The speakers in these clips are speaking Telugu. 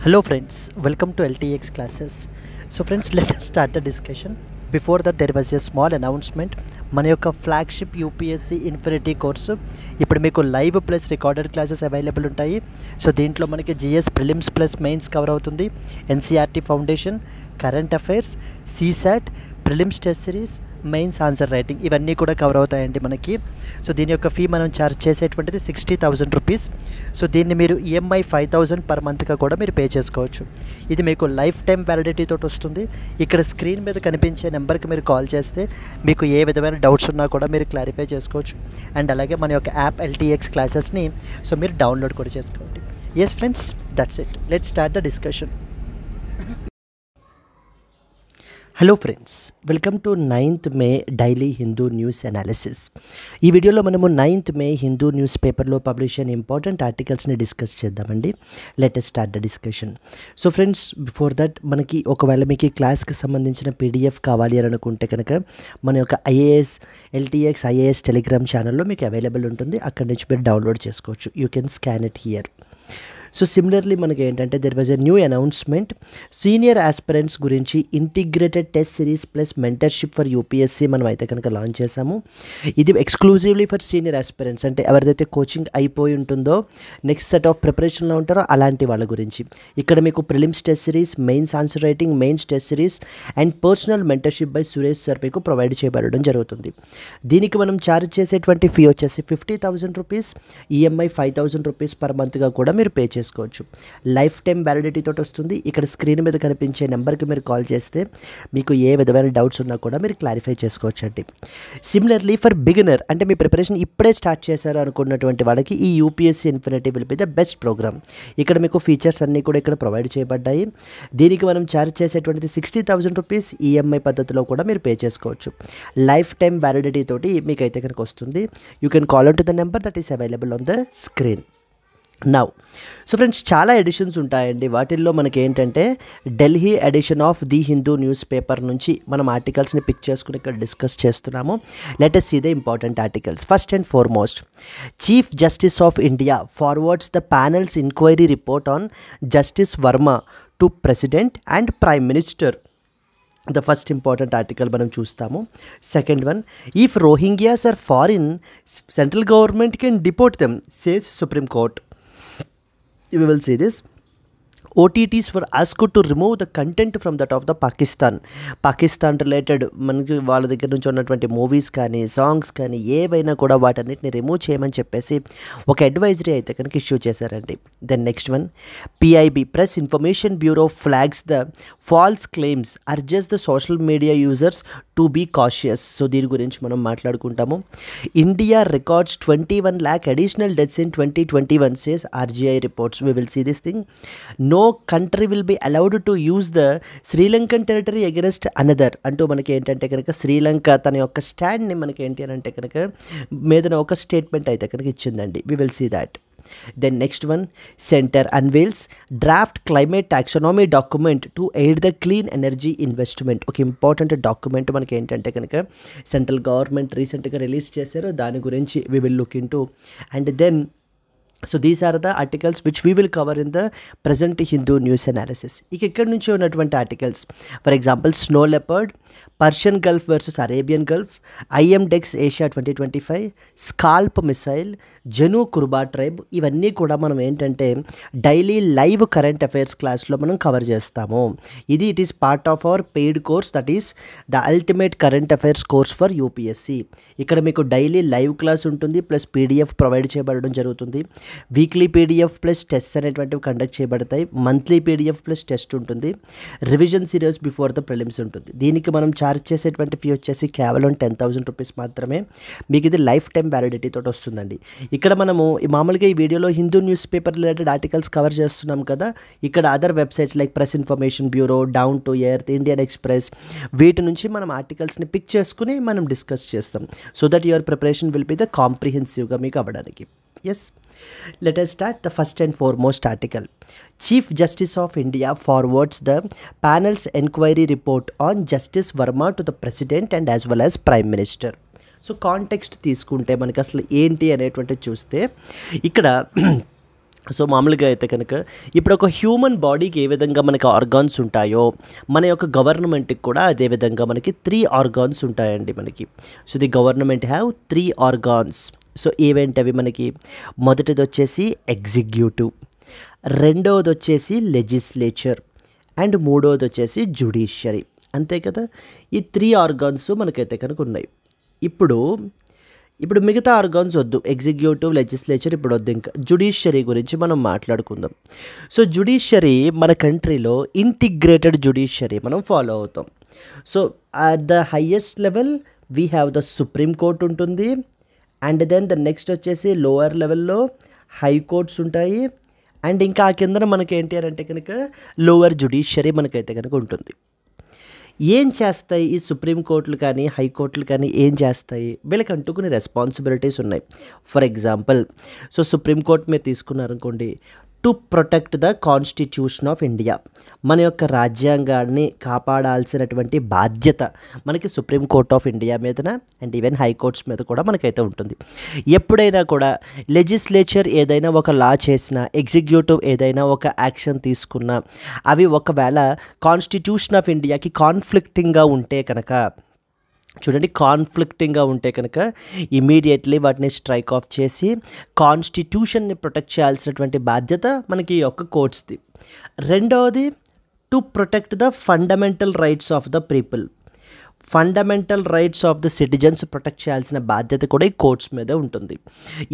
Hello friends, welcome to LTX classes. So friends, let us start the discussion. Before that there was a small announcement. మన యొక్క ఫ్లాగ్షిప్ యూపీఎస్సీ ఇన్ఫినిటీ కోర్సు ఇప్పుడు మీకు live plus recorded classes available ఉంటాయి. సో దీంట్లో మనకి GS prelims plus mains cover అవుతుంది, NCERT foundation, current affairs, CSAT, prelims test series, mains answer writing ఇవన్నీ కూడా కవర్ అవుతాయండి మనకి. సో దీని యొక్క ఫీ మనం ఛార్జ్ చేసేటువంటిది 60,000 రూపీస్. సో దీన్ని మీరు ఈఎంఐ 5,000 పర్ మంత్గా కూడా మీరు పే చేసుకోవచ్చు. ఇది మీకు లైఫ్ టైం వ్యాలిడిటీ తోటి వస్తుంది. ఇక్కడ స్క్రీన్ మీద కనిపించే నెంబర్కి మీరు కాల్ చేస్తే మీకు ఏ విధమైన డౌట్స్ ఉన్నా కూడా మీరు క్లారిఫై చేసుకోవచ్చు. అండ్ అలాగే మన యొక్క యాప్ ఎల్టీఎక్స్ క్లాసెస్ని సో మీరు డౌన్లోడ్ కూడా చేసుకోండి. Yes friends, that's it. Let's start the discussion. Hello friends, welcome to 9th May daily Hindu news analysis. ఈ వీడియోలో మనము 9th మే హిందూ న్యూస్ పేపర్లో పబ్లిష్ అయిన ఇంపార్టెంట్ ఆర్టికల్స్ని డిస్కస్ చేద్దామండి. Let us start the discussion. So friends, before that మనకి ఒకవేళ మీకు ఈ క్లాస్కి సంబంధించిన పీడిఎఫ్ కావాలి అని అనుకుంటే కనుక మన యొక్క ఐఏఎస్ ఎల్టీఎక్స్ ఐఏఎస్ టెలిగ్రామ్ ఛానల్లో మీకు అవైలబుల్ ఉంటుంది. అక్కడి నుంచి మీరు డౌన్లోడ్ చేసుకోవచ్చు. You can scan it here. So similarly మనకి ఏంటంటే there was a new announcement. Senior aspirants గురించి integrated test series plus mentorship for UPSC మనం అయితే కనుక లాంచ్ చేసాము. ఇది ఎక్స్క్లూజివ్లీ ఫర్ సీనియర్ ఆస్పిరెంట్స్, అంటే ఎవరిదైతే కోచింగ్ అయిపోయి ఉంటుందో నెక్స్ట్ సెట్ ఆఫ్ ప్రిపరేషన్లో ఉంటారో అలాంటి వాళ్ళ గురించి. ఇక్కడ మీకు prelims test series, mains answer writing, mains test series and personal mentorship by Suresh sir మీకు ప్రొవైడ్ చేయబడడం జరుగుతుంది. దీనికి మనం ఛార్జ్ చేసేటువంటి ఫీ వచ్చేసి 50,000 రూపీస్, ఈఎంఐ 5,000 రూపీస్ పర్ మంత్గా కూడా మీరు పే చేసుకోవచ్చు. లైఫ్ టైం వ్యాలిడిటీ తోటి వస్తుంది. ఇక్కడ స్క్రీన్ మీద కనిపించే నెంబర్కి మీరు కాల్ చేస్తే మీకు ఏ విధమైన డౌట్స్ ఉన్నా కూడా మీరు క్లారిఫై చేసుకోవచ్చు అండి. సిమిలర్లీ ఫర్ బిగినర్, అంటే మీ ప్రిపరేషన్ ఇప్పుడే స్టార్ట్ చేశారు అనుకున్నటువంటి వాళ్ళకి ఈ UPSC infinity will be the best programme. ఇక్కడ మీకు ఫీచర్స్ అన్నీ కూడా ఇక్కడ ప్రొవైడ్ చేయబడ్డాయి. దీనికి మనం ఛార్జ్ చేసేటువంటిది 60,000 రూపీస్, ఈఎంఐ పద్ధతిలో కూడా మీరు పే చేసుకోవచ్చు. లైఫ్ టైం వ్యాలిడిటీ తోటి మీకు అయితే కనుక వస్తుంది. You can call on to the number that is available on the screen. Now so friends, చాలా ఎడిషన్స్ ఉంటాయండి. వాటిల్లో మనకి ఏంటంటే Delhi edition of the Hindu news paper నుంచి మనం ఆర్టికల్స్ని పిక్ చేసుకుని ఇక్కడ డిస్కస్ చేస్తున్నాము. Let us see the important articles. First and foremost, Chief Justice of India forwards the panel's inquiry report on Justice Verma to President and Prime Minister. The first important article మనం చూస్తాము. Second one, if Rohingyas are foreign, central government can deport them, says Supreme Court. We will see this. OTTs were asked to remove the content from that of the Pakistan related మనకి వాళ్ళ దగ్గర నుంచి ఉన్నటువంటి మూవీస్ కానీ సాంగ్స్ కానీ ఏవైనా కూడా వాటన్నిటిని రిమూవ్ చేయమని చెప్పేసి ఒక అడ్వైజరీ అయితే కనుక ఇష్యూ చేశారండి. Then next one, PIB press information bureau flags the false claims, urges the social media users to be cautious. So దీని గురించి మనం మాట్లాడుకుంటాము. India records 21 lakh additional deaths in 2021 says RGI reports. We will see this thing. No country will be allowed to use the Sri Lankan territory against another. అంటూ మనకి ఏంటంటే కనుక శ్రీలంక తన యొక్క స్టాండ్ని మనకి ఏంటి అని అంటే కనుక మీద ఒక స్టేట్మెంట్ అయితే కనుక ఇచ్చిందండి. We will see that. Then next one, Center unveils draft climate taxonomy document to aid the clean energy investment. ఒక ఇంపార్టెంట్ డాక్యుమెంట్ మనకి ఏంటంటే కనుక సెంట్రల్ గవర్నమెంట్ రీసెంట్గా రిలీజ్ చేశారు. దాని గురించి we will look into. And then so these are the articles which we will cover in the present Hindu news analysis. ఇక ఇక్కడ నుంచి ఉన్నటువంటి articles, for example snow leopard, Persian Gulf versus Arabian Gulf, IMDEX Asia 2025, SCALP missile, Jenu Kuruba tribe, ఇవన్నీ కూడా మనం ఏంటంటే డైలీ లైవ్ కరెంట్ అఫైర్స్ క్లాస్లో మనం కవర్ చేస్తాము. It is part of our paid course, that is the ultimate current affairs course for UPSC. ఇక్కడ మీకు డైలీ లైవ్ క్లాస్ ఉంటుంది, ప్లస్ PDF ప్రొవైడ్ చేయబడడం జరుగుతుంది. వీక్లీ PDF ప్లస్ టెస్ట్ అనేటువంటివి కండక్ట్ చేయబడతాయి. మంత్లీ PDF ప్లస్ టెస్ట్ ఉంటుంది. Revision serious before the prelims ఉంటుంది. దీనికి మనం ఛార్జ్ చేసేటువంటి ఫీ వచ్చేసి కేవలం 10,000 రూపీస్ మాత్రమే. మీకు ఇది లైఫ్ టైం వ్యాలిడిటీ తోటి వస్తుందండి. ఇక్కడ మనము మామూలుగా ఈ వీడియోలో Hindu news paper related articles cover చేస్తున్నాం కదా. ఇక్కడ other websites like Press information Bureau, Down to Earth, Indian Express, వీటి నుంచి మనం ఆర్టికల్స్ని పిక్ చేసుకుని మనం డిస్కస్ చేస్తాం. So that your preparation will be the కాంప్రిహెన్సివ్గా మీకు అవ్వడానికి. Yes, let us start the first and foremost article. Chief Justice of India forwards the panel's inquiry report on Justice Verma to the President and as well as Prime Minister. So context తీసుకుంటే మనకి అసలు ఏంటి అనేటువంటిది చూస్తే ఇక్కడ సో మామూలుగా అయితే కనుక ఇప్పుడు ఒక హ్యూమన్ బాడీకి ఏ విధంగా మనకి ఆర్గాన్స్ ఉంటాయో మన యొక్క గవర్నమెంట్కి కూడా అదే విధంగా మనకి 3 ఆర్గాన్స్ ఉంటాయండి మనకి. So the government have 3 organs. So ఏవేంటి అవి మనకి? మొదటిది వచ్చేసి ఎగ్జిక్యూటివ్, రెండవది వచ్చేసి లెజిస్లేచర్ అండ్ మూడవది వచ్చేసి జ్యుడిషియరీ. అంతే కదా, ఈ 3 ఆర్గాన్స్ మనకైతే కనుక ఉన్నాయి. ఇప్పుడు మిగతా ఆర్గాన్స్ వద్దు, ఎగ్జిక్యూటివ్ లెజిస్లేచర్ ఇప్పుడు వద్దు, ఇంకా జ్యుడిషియరీ గురించి మనం మాట్లాడుకుందాం. సో జ్యుడిషియరీ మన కంట్రీలో ఇంటిగ్రేటెడ్ జ్యుడిషియరీ మనం ఫాలో అవుతాం. So at the highest level we have the supreme court ఉంటుంది, అండ్ దెన్ ద నెక్స్ట్ వచ్చేసి లోవర్ లెవెల్లో హై కోర్ట్స్ ఉంటాయి, అండ్ ఇంకా ఆ కిందన మనకి ఏంటి అని అంటే కనుక లోవర్ జ్యుడిషియరీ మనకైతే కనుక ఉంటుంది. ఏం చేస్తాయి ఈ సుప్రీంకోర్టులు కానీ హైకోర్టులు కానీ? ఏం చేస్తాయి? వీళ్ళకంటూ కొన్ని రెస్పాన్సిబిలిటీస్ ఉన్నాయి. ఫర్ ఎగ్జాంపుల్, సో సుప్రీంకోర్టు మీరు తీసుకున్నారనుకోండి, to protect the Constitution of India, మన యొక్క రాజ్యాంగాన్ని కాపాడాల్సినటువంటి బాధ్యత మనకి సుప్రీంకోర్ట్ ఆఫ్ ఇండియా మీదన అండ్ ఈవెన్ హైకోర్ట్స్ మీద కూడా మనకైతే ఉంటుంది. ఎప్పుడైనా కూడా లెజిస్లేచర్ ఏదైనా ఒక లా చేసినా, ఎగ్జిక్యూటివ్ ఏదైనా ఒక యాక్షన్ తీసుకున్నా, అవి ఒకవేళ కాన్స్టిట్యూషన్ ఆఫ్ ఇండియాకి కాన్ఫ్లిక్టింగ్గా ఉంటే కనుక, చూడండి, కాన్ఫ్లిక్టింగ్గా ఉంటే కనుక ఇమీడియట్లీ వాటిని స్ట్రైక్ ఆఫ్ చేసి కాన్స్టిట్యూషన్ని ప్రొటెక్ట్ చేయాల్సినటువంటి బాధ్యత మనకి ఈ యొక్క కోర్ట్స్ది. రెండవది, to protect the fundamental rights of the people, fundamental rights of the citizens protect చేయాల్సిన బాధ్యత కూడా ఈ కోర్ట్స్ మీదే ఉంటుంది.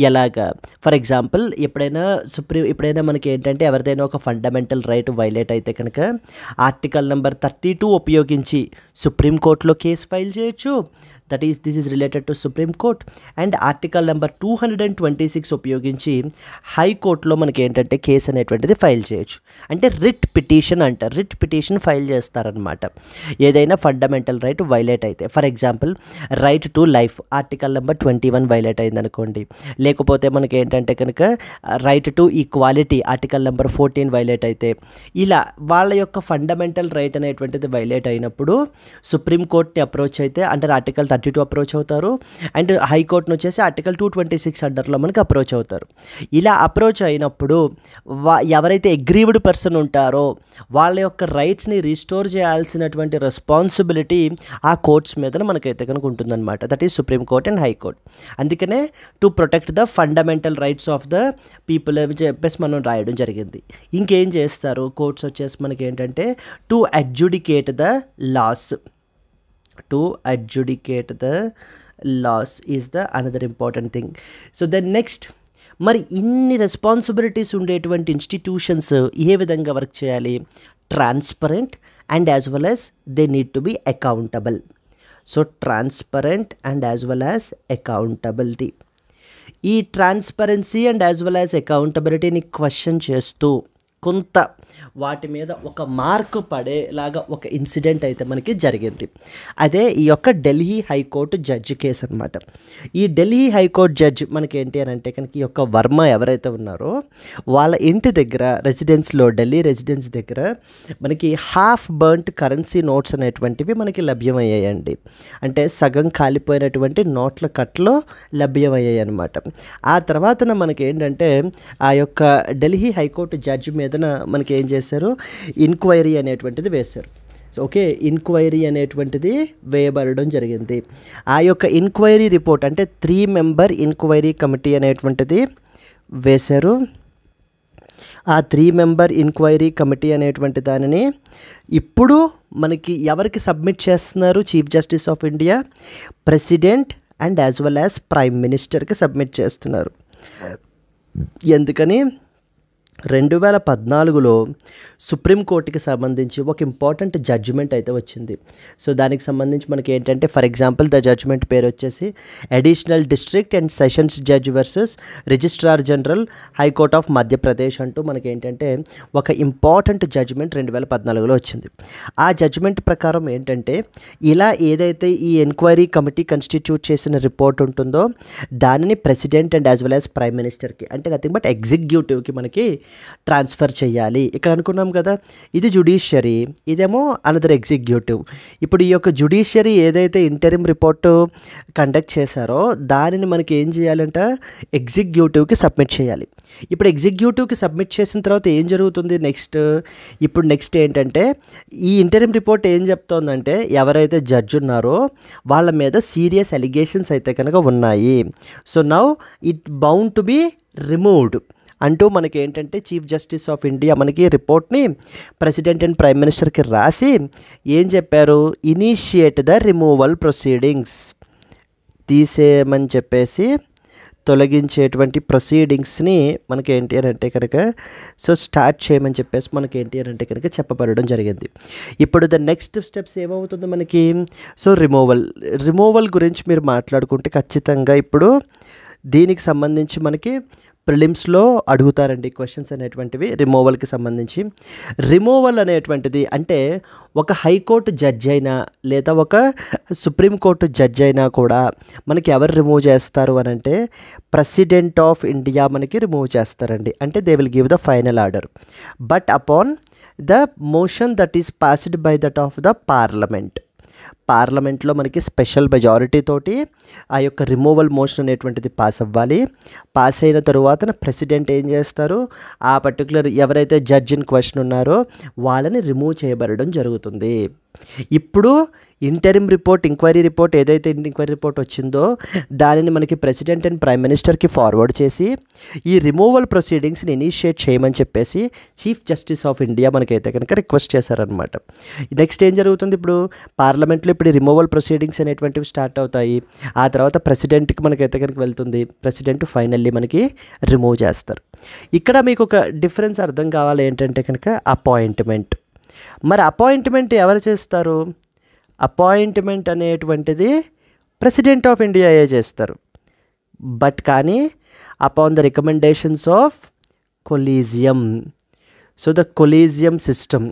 ఎలాగా? ఫర్ ఎగ్జాంపుల్, ఎప్పుడైనా మనకి ఏంటంటే ఎవరిదైనా ఒక ఫండమెంటల్ రైట్ వైలేట్ అయితే కనుక ఆర్టికల్ నెంబర్ 32 ఉపయోగించి సుప్రీంకోర్టులో కేసు ఫైల్ చేయొచ్చు. This is related to supreme Court. And article number 226 ఉపయోగించి హైకోర్టులో మనకి ఏంటంటే కేసు అనేటువంటిది ఫైల్ చేయొచ్చు. అంటే రిట్ పిటిషన్ అంటారు, రిట్ పిటిషన్ ఫైల్ చేస్తారనమాట ఏదైనా ఫండమెంటల్ రైట్ వైలేట్ అయితే. For example, right to life article number 21 violate అయింది అనుకోండి, లేకపోతే మనకి ఏంటంటే కనుక right to equality article number 14 violate అయితే, ఇలా వాళ్ళ యొక్క ఫండమెంటల్ రైట్ అనేటువంటిది వైలేట్ అయినప్పుడు సుప్రీంకోర్టుని అప్రోచ్ అయితే అండర్ ఆర్టికల్ 32 అప్రోచ్ అవుతారు, అండ్ హైకోర్టును వచ్చేసి ఆర్టికల్ 226 అండర్లో మనకి అప్రోచ్ అవుతారు. ఇలా అప్రోచ్ అయినప్పుడు ఎవరైతే అగ్రీవ్డ్ పర్సన్ ఉంటారో వాళ్ళ యొక్క రైట్స్ని రీస్టోర్ చేయాల్సినటువంటి రెస్పాన్సిబిలిటీ ఆ కోర్ట్స్ మీద మనకైతే కనుక ఉంటుందన్నమాట. That is Supreme Court and High Court. అందుకనే to protect the fundamental rights of the people అని చెప్పేసి మనం రాయడం జరిగింది. ఇంకేం చేస్తారు కోర్ట్స్ వచ్చేసి మనకి ఏంటంటే to adjudicate the laws, to adjudicate the laws is the another important thing. So then next, మరి ఇన్ని రెస్పాన్సిబిలిటీస్ ఉండేటువంటి ఇన్స్టిట్యూషన్స్ ఏ విధంగా వర్క్ చేయాలి? Transparent and as well as they need to be accountable. So transparent and as well as accountability. ఈ transparency and as well as అకౌంటబిలిటీని క్వశ్చన్ చేస్తూ కొంత వాటి మీద ఒక మార్కు పడేలాగా ఒక ఇన్సిడెంట్ అయితే మనకి జరిగింది. అదే ఈ యొక్క ఢిల్లీ హైకోర్టు జడ్జి కేసు అనమాట. ఈ ఢిల్లీ హైకోర్టు జడ్జి మనకి ఏంటి అని అంటే కనుక ఈ యొక్క వర్మ ఎవరైతే ఉన్నారో వాళ్ళ ఇంటి దగ్గర రెసిడెన్స్లో, ఢిల్లీ రెసిడెన్స్ దగ్గర మనకి హాఫ్ బర్న్ట్ కరెన్సీ నోట్స్ అనేటువంటివి మనకి లభ్యమయ్యాయండి. అంటే సగం కాలిపోయినటువంటి నోట్ల కట్లో లభ్యమయ్యాయి అనమాట. ఆ తర్వాత మనకి ఏంటంటే ఆ యొక్క ఢిల్లీ హైకోర్టు జడ్జి మీద మనకి ఏం చేశారు, ఇంక్వైరీ అనేటువంటిది వేశారు. ఓకే, ఇంక్వైరీ అనేటువంటిది వేయబడడం జరిగింది. ఆ యొక్క ఇంక్వైరీ రిపోర్ట్ అంటే 3 మెంబర్ ఇంక్వైరీ కమిటీ అనేటువంటిది వేశారు. ఆ 3 మెంబర్ ఇంక్వైరీ కమిటీ అనేటువంటి దానిని ఇప్పుడు మనకి ఎవరికి సబ్మిట్ చేస్తున్నారు? Chief Justice of India, President and as well as Prime మినిస్టర్కి సబ్మిట్ చేస్తున్నారు. ఎందుకని 2014లో సుప్రీంకోర్టుకి సంబంధించి ఒక ఇంపార్టెంట్ జడ్జిమెంట్ అయితే వచ్చింది. సో దానికి సంబంధించి మనకి ఏంటంటే ఫర్ ఎగ్జాంపుల్ ద జడ్జిమెంట్ పేరు వచ్చేసి additional district and sessions judge versus registrar general high court of Madhya Pradesh అంటూ మనకి ఏంటంటే ఒక ఇంపార్టెంట్ జడ్జిమెంట్ 2014లో వచ్చింది. ఆ జడ్జిమెంట్ ప్రకారం ఏంటంటే ఇలా ఏదైతే ఈ ఎంక్వైరీ కమిటీ కన్స్టిట్యూట్ చేసిన రిపోర్ట్ ఉంటుందో దానిని President and as well as Prime మినిస్టర్కి, అంటే నథింగ్ బట్ ఎగ్జిక్యూటివ్కి మనకి ట్రాన్స్ఫర్ చేయాలి. ఇక్కడ అనుకున్నాం కదా, ఇది జ్యుడిషియరీ, ఇదేమో అనదర్ ఎగ్జిక్యూటివ్. ఇప్పుడు ఈ యొక్క జ్యుడిషియరీ ఏదైతే ఇంటరిమ్ రిపోర్టు కండక్ట్ చేశారో దానిని మనకి ఏం చేయాలంట, ఎగ్జిక్యూటివ్కి సబ్మిట్ చేయాలి. ఇప్పుడు ఎగ్జిక్యూటివ్కి సబ్మిట్ చేసిన తర్వాత ఏం జరుగుతుంది నెక్స్ట్ ఏంటంటే, ఈ ఇంటరిమ్ రిపోర్ట్ ఏం చెప్తోందంటే ఎవరైతే జడ్జ్ ఉన్నారో వాళ్ళ మీద సీరియస్ అలిగేషన్స్ అయితే కనుక ఉన్నాయి. So now it bound to be removed అంటూ మనకి ఏంటంటే చీఫ్ జస్టిస్ ఆఫ్ ఇండియా మనకి రిపోర్ట్ని ప్రెసిడెంట్ అండ్ ప్రైమ్ మినిస్టర్కి రాసి ఏం చెప్పారు, ఇనిషియేట్ ద రిమూవల్ ప్రొసీడింగ్స్, తీసేయమని చెప్పేసి తొలగించేటువంటి ప్రొసీడింగ్స్ని మనకి ఏంటి అని అంటే కనుక స్టార్ట్ చేయమని చెప్పేసి మనకి ఏంటి అని అంటే కనుక చెప్పబడడం జరిగింది. ఇప్పుడు ద నెక్స్ట్ స్టెప్స్ ఏమవుతుంది మనకి, రిమూవల్ గురించి మీరు మాట్లాడుకుంటే ఖచ్చితంగా ఇప్పుడు దీనికి సంబంధించి మనకి ప్రిలిమ్స్లో అడుగుతారండి క్వశ్చన్స్ అనేటువంటివి రిమూవల్కి సంబంధించి. రిమూవల్ అనేటువంటిది అంటే ఒక హైకోర్టు జడ్జ్ అయినా లేదా ఒక సుప్రీంకోర్టు జడ్జ్ అయినా కూడా మనకి ఎవరు రిమూవ్ చేస్తారు అని అంటే ప్రెసిడెంట్ ఆఫ్ ఇండియా మనకి రిమూవ్ చేస్తారండి. అంటే they will give the final order, but upon the motion that is passed by that of the పార్లమెంట్లో మనకి స్పెషల్ మెజారిటీ తోటి ఆ యొక్క రిమూవల్ మోషన్ అనేటువంటిది పాస్ అవ్వాలి. పాస్ అయిన తరువాత ప్రెసిడెంట్ ఏం చేస్తారు, ఆ పర్టికులర్ ఎవరైతే జడ్జ్ ఇన్ క్వశ్చన్ ఉన్నారో వాళ్ళని రిమూవ్ చేయబడడం జరుగుతుంది. ఇప్పుడు ఎంక్వైరీ రిపోర్ట్ ఏదైతే ఎంక్వైరీ రిపోర్ట్ వచ్చిందో దానిని మనకి ప్రెసిడెంట్ అండ్ ప్రైమ్ మినిస్టర్కి ఫార్వర్డ్ చేసి ఈ రిమూవల్ ప్రొసీడింగ్స్ని ఇనిషియేట్ చేయమని చెప్పేసి చీఫ్ జస్టిస్ ఆఫ్ ఇండియా మనకైతే కనుక రిక్వెస్ట్ చేశారనమాట. నెక్స్ట్ ఏం జరుగుతుంది, ఇప్పుడు పార్లమెంట్లో ఇప్పుడు రిమూవల్ ప్రొసీడింగ్స్ అనేటువంటివి స్టార్ట్ అవుతాయి. ఆ తర్వాత ప్రెసిడెంట్కి మనకైతే కనుక వెళ్తుంది, ప్రెసిడెంట్ ఫైనల్లీ మనకి రిమూవ్ చేస్తారు. ఇక్కడ మీకు ఒక డిఫరెన్స్ అర్థం కావాలి ఏంటంటే కనుక అపాయింట్మెంట్. మరి అపాయింట్మెంట్ ఎవరు చేస్తారు, అపాయింట్మెంట్ అనేటువంటిది ప్రెసిడెంట్ ఆఫ్ ఇండియాయే చేస్తారు. బట్ కానీ upon the recommendations of collegium. So the collegium system,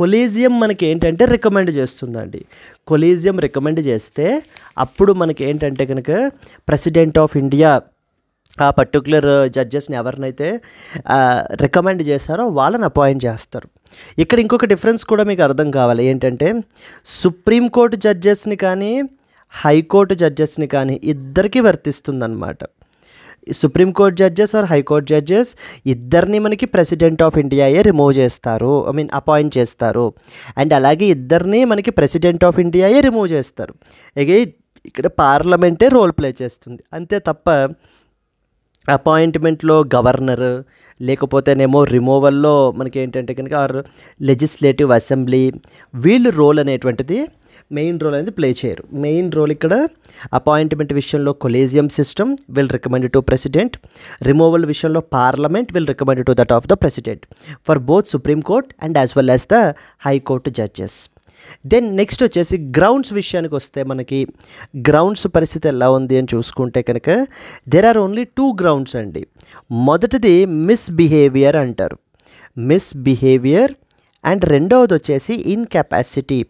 collegium మనకి ఏంటంటే రికమెండ్ చేస్తుందండి. కొలీజియం రికమెండ్ చేస్తే అప్పుడు మనకి ఏంటంటే కనుక ప్రెసిడెంట్ ఆఫ్ ఇండియా ఆ పర్టికులర్ జడ్జెస్ని ఎవరినైతే రికమెండ్ చేశారో వాళ్ళని అపాయింట్ చేస్తారు. ఇక్కడ ఇంకొక డిఫరెన్స్ కూడా మీకు అర్థం కావాలి ఏంటంటే సుప్రీంకోర్టు జడ్జెస్ని కానీ హైకోర్టు జడ్జెస్ని కానీ ఇద్దరికీ వర్తిస్తుందన్నమాట. Supreme Court judges or High Court judges ఇద్దరిని మనకి ప్రెసిడెంట్ ఆఫ్ ఇండియాయే రిమూవ్ చేస్తారు, అపాయింట్ చేస్తారు. అండ్ అలాగే ఇద్దరిని మనకి ప్రెసిడెంట్ ఆఫ్ ఇండియాయే రిమూవ్ చేస్తారు. అగైన్ ఇక్కడ పార్లమెంటే రోల్ ప్లే చేస్తుంది అంతే తప్ప అపాయింట్మెంట్లో గవర్నర్ లేకపోతేనేమో రిమూవల్లో మనకి ఏంటంటే కనుక ఆర్ లెజిస్లేటివ్ అసెంబ్లీ వీళ్ళు రోల్ అనేటువంటిది మెయిన్ రోల్ అనేది ప్లే చేయరు. మెయిన్ రోల్ ఇక్కడ అపాయింట్మెంట్ విషయంలో collegium system will recommend to President, removal విషయంలో Parliament will recommend to that of the President for both Supreme Court and as well as the High Court judges. Then next వచ్చేసి గ్రౌండ్స్ విషయానికి వస్తే మనకి గ్రౌండ్స్ పరిస్థితి ఎలా ఉంది అని చూసుకుంటే కనుక దెర్ ఆర్ ఓన్లీ 2 గ్రౌండ్స్ అండి. మొదటిది మిస్బిహేవియర్ అంటారు, మిస్బిహేవియర్, అండ్ రెండవది వచ్చేసి ఇన్కెపాసిటీ.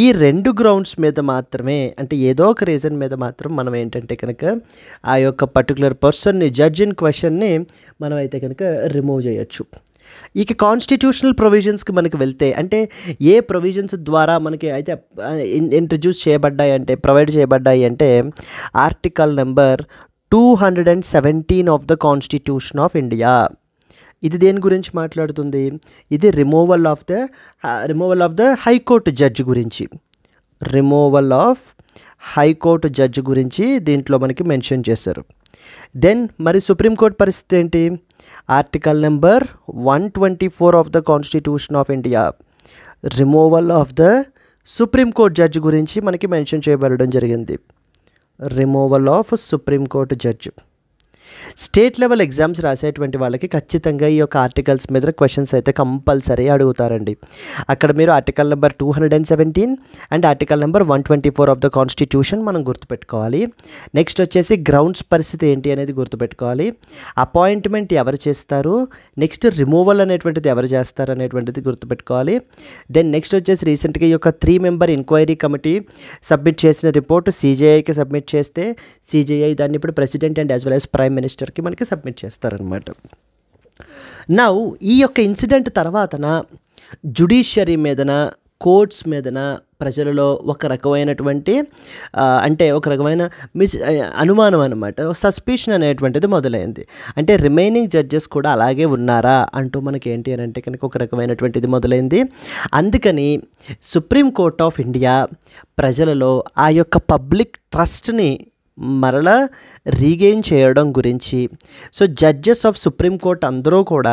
ఈ 2 గ్రౌండ్స్ మీద మాత్రమే అంటే ఏదో ఒక రీజన్ మీద మాత్రం మనం ఏంటంటే కనుక ఆ యొక్క పర్టికులర్ పర్సన్ని జడ్జ్ ఇన్ క్వశ్చన్ని మనం అయితే కనుక రిమూవ్ చేయొచ్చు. ఇక కాన్స్టిట్యూషనల్ ప్రొవిజన్స్కి మనకి వెళ్తే అంటే ఏ ప్రొవిజన్స్ ద్వారా మనకి అయితే ఇంట్రడ్యూస్ చేయబడ్డాయి అంటే ప్రొవైడ్ చేయబడ్డాయి అంటే article number 217 of the Constitution of India. ఇది దేని గురించి మాట్లాడుతుంది, ఇది removal of the high court judge గురించి, రిమూవల్ ఆఫ్ హైకోర్టు జడ్జి గురించి దీంట్లో మనకి మెన్షన్ చేశారు. దెన్ మరి సుప్రీంకోర్టు పరిస్థితి ఏంటి, article number 124 of the Constitution of India, removal of the Supreme Court judge గురించి మనకి మెన్షన్ చేయబడడం జరిగింది, removal of Supreme Court judge. State level exams రాసేటువంటి వాళ్ళకి ఖచ్చితంగా ఈ యొక్క ఆర్టికల్స్ మీద క్వశ్చన్స్ అయితే కంపల్సరీ అడుగుతారండి. అక్కడ మీరు article number 217 and article number 124 of the constitution మనం గుర్తుపెట్టుకోవాలి. నెక్స్ట్ వచ్చేసి గ్రౌండ్స్ పరిస్థితి ఏంటి అనేది గుర్తుపెట్టుకోవాలి. అపాయింట్మెంట్ ఎవరు చేస్తారు, నెక్స్ట్ రిమూవల్ అనేటువంటిది ఎవరు చేస్తారు అనేటువంటిది గుర్తుపెట్టుకోవాలి. దెన్ నెక్స్ట్ వచ్చేసి రీసెంట్గా ఈ యొక్క 3 మెంబర్ ఎంక్వైరీ కమిటీ సబ్మిట్ చేసిన రిపోర్టు సిజేఐకి సబ్మిట్ చేస్తే సిజేఐ దాన్ని ఇప్పుడు President and as well as Prime మినిస్టర్కి మనకి సబ్మిట్ చేస్తారనమాట. నౌ ఈ యొక్క ఇన్సిడెంట్ తర్వాతన జ్యుడిషియరీ మీదన, కోర్ట్స్ మీదన ప్రజలలో ఒక రకమైనటువంటి అంటే ఒక రకమైన అనుమానం అనమాట, సస్పిషన్ అనేటువంటిది మొదలైంది. అంటే రిమైనింగ్ జడ్జెస్ కూడా అలాగే ఉన్నారా అంటూ మనకి ఏంటి అని అంటే కనుక ఒక రకమైనటువంటిది మొదలైంది. అందుకని సుప్రీంకోర్ట్ ఆఫ్ ఇండియా ప్రజలలో ఆ యొక్క పబ్లిక్ ట్రస్ట్ని మరలా రీగెయిన్ చేయడం గురించి, సో జడ్జెస్ ఆఫ్ సుప్రీంకోర్ట్ అందరూ కూడా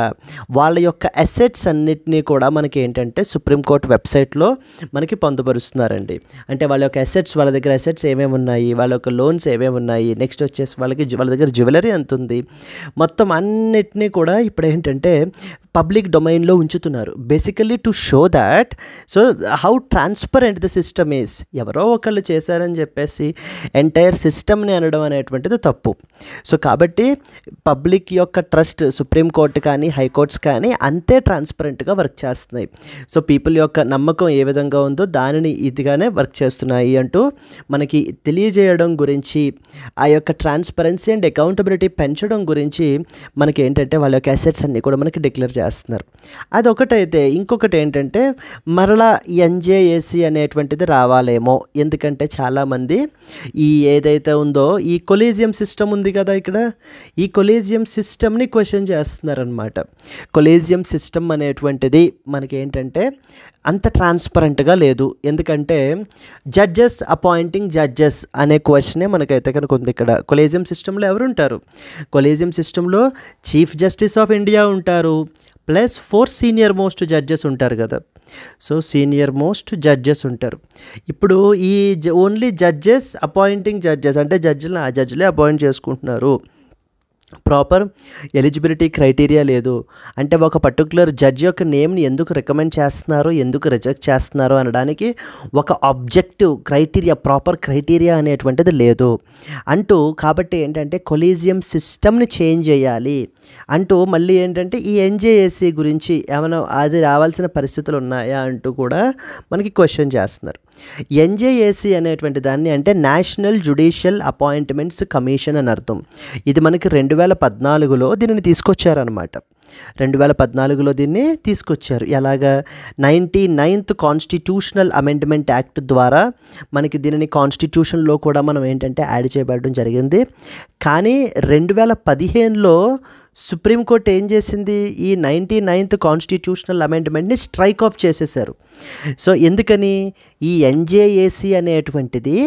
వాళ్ళ యొక్క అసెట్స్ అన్నిటినీ కూడా మనకి ఏంటంటే సుప్రీంకోర్టు వెబ్సైట్లో మనకి పొందుపరుస్తున్నారండి. అంటే వాళ్ళ యొక్క అసెట్స్, వాళ్ళ దగ్గర అసెట్స్ ఏమేమి ఉన్నాయి, వాళ్ళ యొక్క లోన్స్ ఏమేమి ఉన్నాయి, నెక్స్ట్ వచ్చేసి వాళ్ళ దగ్గర జ్యువెలరీ ఎంత ఉంది, మొత్తం అన్నిటినీ కూడా ఇప్పుడు ఏంటంటే పబ్లిక్ డొమైన్లో ఉంచుతున్నారు. Basically to show that so how transparent the system is. ఎవరో ఒకళ్ళు చేశారని చెప్పేసి ఎంటైర్ సిస్టమ్ని అనడం అనేటువంటిది తప్పు. సో కాబట్టి పబ్లిక్ యొక్క ట్రస్ట్ సుప్రీంకోర్టు కానీ హైకోర్ట్స్ కానీ అంతే ట్రాన్స్పరెంట్గా వర్క్ చేస్తున్నాయి. సో పీపుల్ యొక్క నమ్మకం ఏ విధంగా ఉందో దానిని ఇదిగానే వర్క్ చేస్తున్నాయి అంటూ మనకి తెలియజేయడం గురించి, ఆ యొక్క ట్రాన్స్పరెన్సీ అండ్ అకౌంటబిలిటీ పెంచడం గురించి మనకి ఏంటంటే వాళ్ళ యొక్క అసెట్స్ అన్నీ కూడా మనకి డిక్లేర్ చేస్తున్నారు. అదొకటైతే ఇంకొకటి ఏంటంటే మరలా ఎన్జేఏసీ అనేటువంటిది రావాలేమో. ఎందుకంటే చాలామంది ఈ ఏదైతే ఉందో ఈ కొలీజియం సిస్టమ్ ఉంది కదా, ఇక్కడ ఈ కొలీజియం సిస్టమ్ని క్వశ్చన్ చేస్తున్నారనమాట. కొలీజియం సిస్టమ్ అనేటువంటిది మనకి ఏంటంటే అంత ట్రాన్స్పరెంట్గా లేదు. ఎందుకంటే జడ్జెస్ అపాయింటింగ్ జడ్జెస్ అనే క్వశ్చనే మనకైతే కనుక ఉంది. ఇక్కడ కొలీజియం సిస్టంలో ఎవరు ఉంటారు? కొలీజియం సిస్టంలో చీఫ్ జస్టిస్ ఆఫ్ ఇండియా ఉంటారు, ప్లస్ 4 సీనియర్ మోస్ట్ జడ్జెస్ ఉంటారు కదా. సో సీనియర్ మోస్ట్ జడ్జెస్ ఉంటారు. ఇప్పుడు ఈ ఓన్లీ జడ్జెస్ అపాయింటింగ్ జడ్జెస్ అంటే జడ్జిలను ఆ జడ్జిలే అపాయింట్ చేసుకుంటున్నారు. ప్రాపర్ ఎలిజిబిలిటీ క్రైటీరియా లేదు. అంటే ఒక పర్టికులర్ జడ్జి యొక్క నేమ్ని ఎందుకు రికమెండ్ చేస్తున్నారు, ఎందుకు రిజెక్ట్ చేస్తున్నారు అనడానికి ఒక ఆబ్జెక్టివ్ క్రైటీరియా, ప్రాపర్ క్రైటీరియా అనేటువంటిది లేదు అంటూ, కాబట్టి ఏంటంటే కొలీజియం సిస్టమ్ని చేంజ్ చేయాలి అంటూ మళ్ళీ ఏంటంటే ఈ ఎన్జేఏసీ గురించి ఏమైనా అది రావాల్సిన పరిస్థితులు ఉన్నాయా అంటూ కూడా మనకి క్వశ్చన్ చేస్తున్నారు. ఎన్జేఏసీ అనేటువంటి దాన్ని అంటే నేషనల్ జ్యుడిషియల్ అపాయింట్మెంట్స్ కమిషన్ అని అర్థం. ఇది మనకి 2014లో దీనిని తీసుకొచ్చారనమాట. 2014లో దీన్ని తీసుకొచ్చారు. ఎలాగా 99th కాన్స్టిట్యూషనల్ అమెండ్మెంట్ యాక్ట్ ద్వారా మనకి దీనిని కాన్స్టిట్యూషన్లో కూడా మనం ఏంటంటే యాడ్ చేయబడడం జరిగింది. కానీ 2015లో సుప్రీంకోర్టు ఏం చేసింది, ఈ 99th కాన్స్టిట్యూషనల్ అమెండ్మెంట్ని స్ట్రైక్ ఆఫ్ చేసేసారు. సో ఎందుకని, ఈ ఎన్జేఏసీ అనేటువంటిది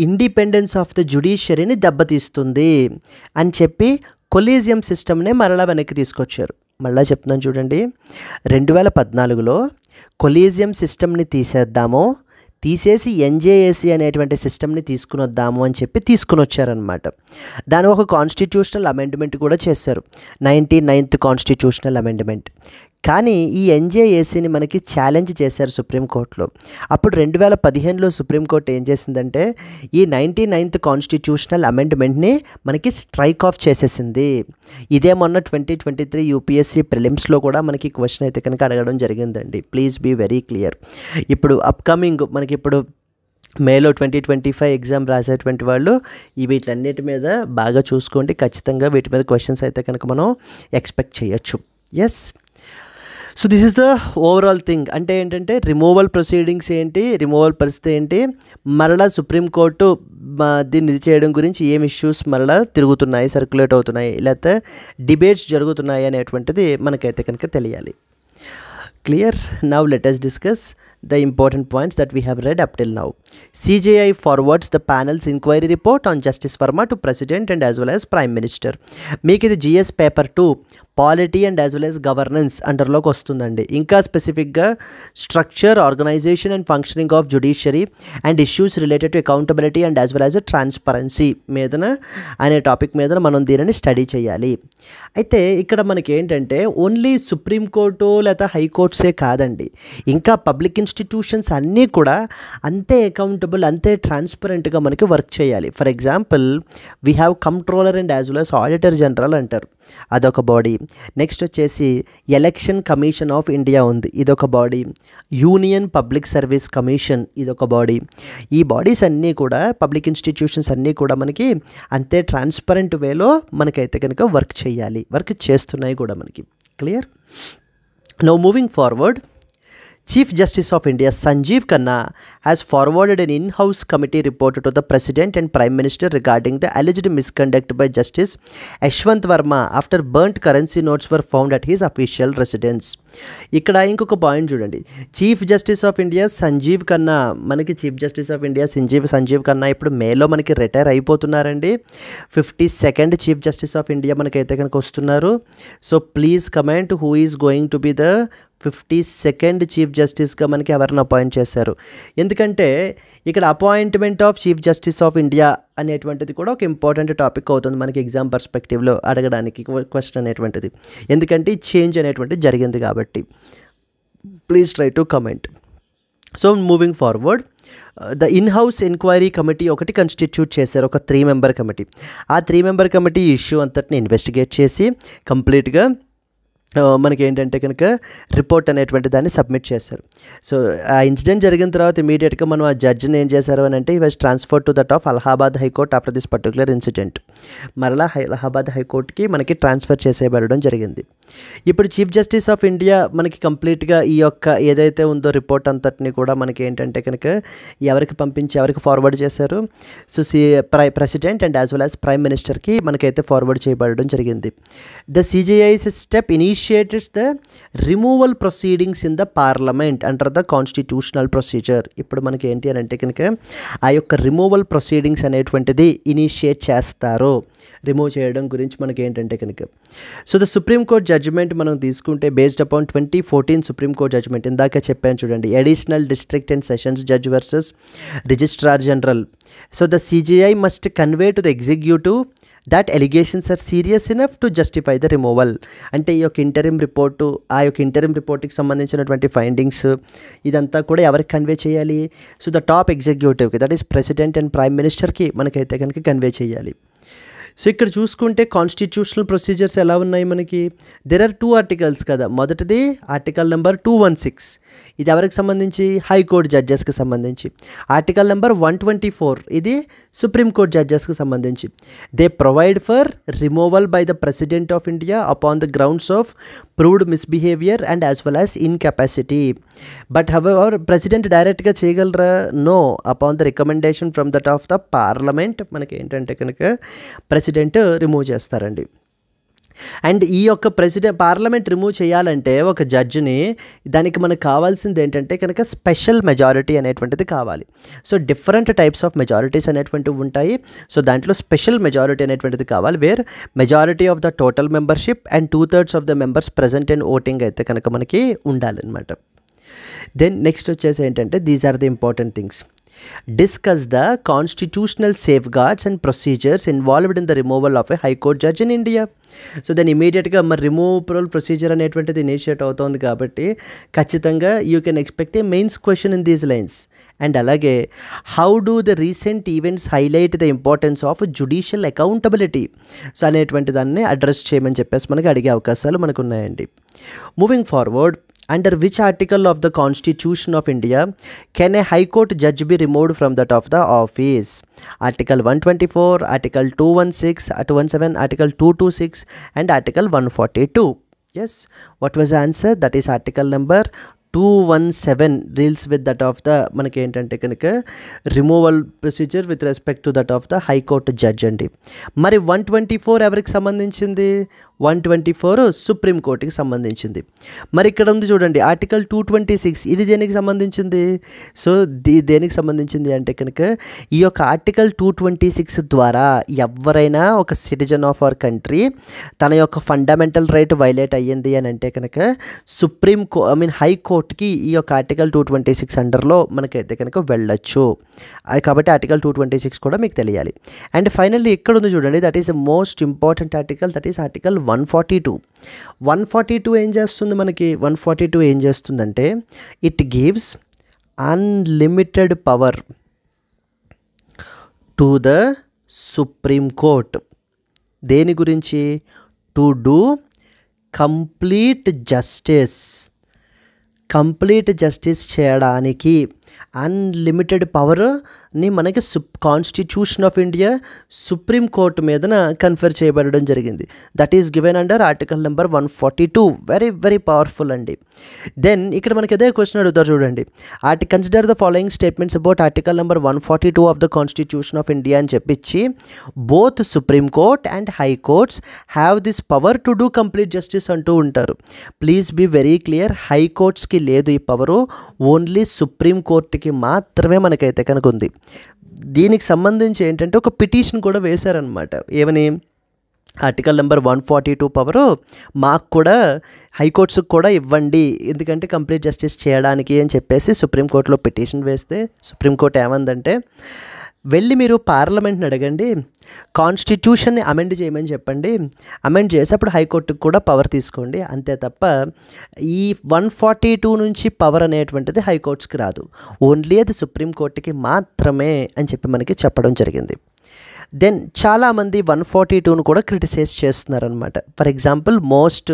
ఇండిపెండెన్స్ ఆఫ్ ద జ్యుడిషియరీని దెబ్బతీస్తుంది అని చెప్పి కొలీజియం సిస్టమ్నే మరలా వెనక్కి తీసుకొచ్చారు. మళ్ళీ చెప్తున్నాను చూడండి, 2014లో కొలీజియం సిస్టమ్ని తీసేసి ఎన్జేఏసీ అనేటువంటి సిస్టమ్ని తీసుకుని వద్దాము అని చెప్పి తీసుకుని వచ్చారనమాట. దాని ఒక కాన్స్టిట్యూషనల్ అమెండ్మెంట్ కూడా చేశారు, 99th కాన్స్టిట్యూషనల్ అమెండ్మెంట్. కానీ ఈ ఎన్జేఏసీని మనకి ఛాలెంజ్ చేశారు సుప్రీంకోర్టులో. అప్పుడు 2015లో సుప్రీంకోర్టు ఏం చేసిందంటే ఈ 99th కాన్స్టిట్యూషనల్ అమెండ్మెంట్ని మనకి స్ట్రైక్ ఆఫ్ చేసేసింది. ఇదే మొన్న 2023 యూపీఎస్సీ ప్రిలిమ్స్లో కూడా మనకి క్వశ్చన్ అయితే కనుక అడగడం జరిగిందండి. Please be very clear. ఇప్పుడు అప్కమింగ్ మనకి ఇప్పుడు మేలో 2025 ఎగ్జామ్ రాసేటువంటి వాళ్ళు ఈ వీటన్నిటి మీద బాగా చూసుకోండి. ఖచ్చితంగా వీటి మీద క్వశ్చన్స్ అయితే కనుక మనం ఎక్స్పెక్ట్ చేయొచ్చు. Yes, so this is the overall thing. అంటే ఏంటంటే రిమూవల్ ప్రొసీడింగ్స్ ఏంటి, రిమూవల్ పరిస్థితి ఏంటి, మరలా సుప్రీంకోర్టు దీన్ని ఇది చేయడం గురించి ఏం ఇష్యూస్ మరలా తిరుగుతున్నాయి, సర్క్యులేట్ అవుతున్నాయి, లేకపోతే డిబేట్స్ జరుగుతున్నాయి అనేటువంటిది మనకైతే కనుక తెలియాలి. Clear? Now let us discuss the important points that we have read up till now. CJI forwards the panel's inquiry report on Justice Verma to President and as well as Prime Minister. మీకు ఇది GS paper 2 polity and as well as governance అండర్లోకి వస్తుందండి. ఇంకా స్పెసిఫిక్గా structure, organisation and functioning of judiciary and issues related to accountability and as well as transparency మీదన అనే టాపిక్ మీద మనం దీనిని స్టడీ చేయాలి. అయితే ఇక్కడ మనకి ఏంటంటే ఓన్లీ సుప్రీంకోర్టు లేదా హైకోర్ట్సే కాదండి, ఇంకా పబ్లిక్ ఇన్స్టిట్యూషన్స్ అన్నీ కూడా అంతే అకౌంటబుల్, అంతే ట్రాన్స్పరెంట్గా మనకి వర్క్ చేయాలి. For example we have controller and as well as auditor general అంటారు, అదొక బాడీ. నెక్స్ట్ వచ్చేసి ఎలక్షన్ కమిషన్ ఆఫ్ ఇండియా ఉంది, ఇదొక body. Union public service commission, ఇదొక బాడీ. ఈ బాడీస్ అన్నీ కూడా పబ్లిక్ ఇన్స్టిట్యూషన్స్ అన్నీ కూడా మనకి అంతే ట్రాన్స్పరెంట్ వేలో మనకైతే కనుక వర్క్ చేయాలి, వర్క్ చేస్తున్నాయి కూడా మనకి. Clear. Now moving forward, Chief Justice of India Sanjeev Khanna has forwarded an in-house committee report to the President and Prime Minister regarding the alleged misconduct by Justice Yashwant Verma after burnt currency notes were found at his official residence. ఇక్కడ ఇంకొక పాయింట్ చూడండి. Chief Justice of India Sanjiv Khanna, మనకి Chief Justice of India Sanjiv Khanna ఇప్పుడు మేలో మనకి రిటైర్ అయిపోతున్నారండి. 52nd Chief Justice of India మనకైతే కనుక వస్తున్నారు. So please comment who is going to be the 52nd Chief జస్టిస్గా మనకి ఎవరిని అపాయింట్ చేశారు. ఎందుకంటే ఇక్కడ appointment of Chief Justice of India అనేటువంటిది కూడా ఒక ఇంపార్టెంట్ టాపిక్ అవుతుంది మనకి ఎగ్జామ్ పర్స్పెక్టివ్లో అడగడానికి క్వశ్చన్ అనేటువంటిది. ఎందుకంటే ఈ చేంజ్ అనేటువంటిది జరిగింది కాబట్టి please try to comment. So moving forward, the in-house enquiry committee ఒకటి కన్స్టిట్యూట్ చేశారు, ఒక 3 member కమిటీ. ఆ 3 member కమిటీ ఇష్యూ అంతటిని ఇన్వెస్టిగేట్ చేసి కంప్లీట్గా మనకి ఏంటంటే కనుక రిపోర్ట్ అనేటువంటి దాన్ని సబ్మిట్ చేశారు. సో ఆ ఇన్సిడెంట్ జరిగిన తర్వాత ఇమీడియట్గా మనం ఆ జడ్జిని ఏం చేశారు అని అంటే, ఈ was transfer to that of Allahabad high court after this particular incident. మరలా అలహాబాద్ హైకోర్టుకి మనకి ట్రాన్స్ఫర్ చేసేయబడడం జరిగింది. ఇప్పుడు చీఫ్ జస్టిస్ ఆఫ్ ఇండియా మనకి కంప్లీట్గా ఈ యొక్క ఏదైతే ఉందో రిపోర్ట్ అంతటిని కూడా మనకి ఏంటంటే కనుక ఎవరికి పంపించి ఎవరికి ఫార్వర్డ్ చేశారు. So President and as well as Prime మినిస్టర్కి మనకైతే ఫార్వర్డ్ చేయబడడం జరిగింది. The CJI's step initiates the removal proceedings in the parliament under the constitutional procedure. ఇప్పుడు మనకి ఏంటి అని అంటే కనుక ఆ యొక్క రిమూవల్ ప్రొసీడింగ్స్ అనేటువంటిది ఇనిషియేట్ చేస్తారు, రిమూవ్ చేయడం గురించి మనకి ఏంటంటే కనుక. So the supreme court judgement మనం తీసుకుంటే based upon 2014 supreme court judgement, ఇందాక చెప్పాను చూడండి, additional district and sessions judge versus registrar general. So the CJI must convey to the executive that allegations are serious enough to justify the removal. అంటే ఈ యొక్క ఇంటరిమ్ రిపోర్టు, ఆ యొక్క ఇంటరిమ్ రిపోర్ట్కి సంబంధించినటువంటి ఫైండింగ్స్ ఇదంతా కూడా ఎవరికి కన్వే చేయాలి? సో ద టాప్ ఎగ్జిక్యూటివ్కి, that is President and Prime మినిస్టర్కి మనకైతే కనుక కన్వే చేయాలి. సో ఇక్కడ చూసుకుంటే కాన్స్టిట్యూషనల్ ప్రొసీజర్స్ ఎలా ఉన్నాయి మనకి, దెర్ ఆర్ 2 articles కదా. మొదటిది ఆర్టికల్ నెంబర్ 216, ఇది ఎవరికి సంబంధించి? హైకోర్టు జడ్జెస్కి సంబంధించి. ఆర్టికల్ నెంబర్ 124, ఇది సుప్రీంకోర్టు జడ్జెస్కి సంబంధించి. They provide for removal by the president of India upon the grounds of proved misbehaviour and as well as incapacity. But however president డైరెక్ట్గా చేయగలరా? No, upon the recommendation from that of the parliament మనకి ఏంటంటే కనుక ప్రెసిడెంట్ రిమూవ్ చేస్తారండి. అండ్ ఈ యొక్క పార్లమెంట్ రిమూవ్ చేయాలంటే ఒక జడ్జిని, దానికి మనకు కావాల్సింది ఏంటంటే కనుక స్పెషల్ మెజారిటీ అనేటువంటిది కావాలి. So different types of majorities అనేటువంటివి ఉంటాయి. సో దాంట్లో స్పెషల్ మెజారిటీ అనేటువంటిది కావాలి, where majority of the total membership and 2/3 of the members present in voting అయితే కనుక మనకి ఉండాలన్నమాట. దెన్ నెక్స్ట్ వచ్చేసి ఏంటంటే, these are the important things. Discuss the constitutional safeguards and procedures involved in the removal of a high court judge in India. So దాన్ని ఇమీడియట్గా మరి రిమూవల్ ప్రొసీజర్ అనేటువంటిది ఇనిషియేట్ అవుతుంది కాబట్టి ఖచ్చితంగా you can expect a mains question in these lines. And అలాగే how do the recent events highlight the importance of judicial accountability, so అనేటువంటి దాన్ని అడ్రస్ చేయమని చెప్పేసి మనకి అడిగే అవకాశాలు మనకు ఉన్నాయండి. Moving forward, under which article of the Constitution of India can a High Court judge be removed from that of the office? Article 124, Article 217, Article 226 and Article 142. Yes, what was the answer? That is article number 217 deals with that of the మనకి ఏంటంటే కనుక removal procedure with respect to that of the high court judge అండి. మరి 124 ఎవరికి సంబంధించింది? 124 సుప్రీంకోర్టుకి సంబంధించింది. మరి ఇక్కడ ఉంది చూడండి ఆర్టికల్ 226, ఇది దేనికి సంబంధించింది? సో దేనికి సంబంధించింది అంటే కనుక ఈ యొక్క ఆర్టికల్ 226 ద్వారా ఎవరైనా ఒక సిటిజన్ ఆఫ్ అవర్ కంట్రీ తన యొక్క ఫండమెంటల్ రైట్ వైలేట్ అయ్యింది అని అంటే కనుక హైకోర్టుకి ఈ యొక్క ఆర్టికల్ 226 అండర్లో మనకైతే కనుక వెళ్ళొచ్చు. కాబట్టి ఆర్టికల్ 226 కూడా మీకు తెలియాలి. అండ్ ఫైనల్లీ ఇక్కడ ఉంది చూడండి, that is the most important article, that is article 142. 142 ఏం చేస్తుంది మనకి? 142 ఏం చేస్తుందంటే it gives unlimited power to the supreme Court. దేని గురించి? టు డూ కంప్లీట్ జస్టిస్ చేయడానికి అన్లిమిటెడ్ పవర్ని మనకి Constitution of India Supreme Court మీదన కన్ఫర్ చేయబడడం జరిగింది. That is given under article number 142. Very very powerful అండి. దెన్ ఇక్కడ మనకి అదే క్వశ్చన్ అడుగుతారు చూడండి. Consider the following statements about article number 142 of the Constitution of India అని చెప్పించి both Supreme Court and High Courts have this power to do complete justice అంటూ ఉంటారు. Please be very clear, High కోర్ట్స్కి లేదు ఈ పవరు, ఓన్లీ సుప్రీం కోర్టుకి మాత్రమే మనకైతే కనుక ఉంది. దీనికి సంబంధించి ఏంటంటే ఒక పిటిషన్ కూడా వేశారనమాట. ఏమని, ఆర్టికల్ నెంబర్ 142 పవరు మాకు కూడా హైకోర్ట్స్కి కూడా ఇవ్వండి, ఎందుకంటే కంప్లీట్ జస్టిస్ చేయడానికి అని చెప్పేసి సుప్రీంకోర్టులో పిటిషన్ వేస్తే సుప్రీంకోర్టు ఏమందంటే, వెళ్ళి మీరు పార్లమెంట్ని అడగండి, కాన్స్టిట్యూషన్ని అమెండ్ చేయమని చెప్పండి, అమెండ్ చేసి అప్పుడు హైకోర్టుకు కూడా పవర్ తీసుకోండి, అంతే తప్ప ఈ 142 నుంచి పవర్ అనేటువంటిది హైకోర్ట్స్కి రాదు, ఓన్లీ అది సుప్రీంకోర్టుకి మాత్రమే అని చెప్పి మనకి చెప్పడం జరిగింది. దెన్ చాలామంది 142ను కూడా క్రిటిసైజ్ చేస్తున్నారనమాట. For example most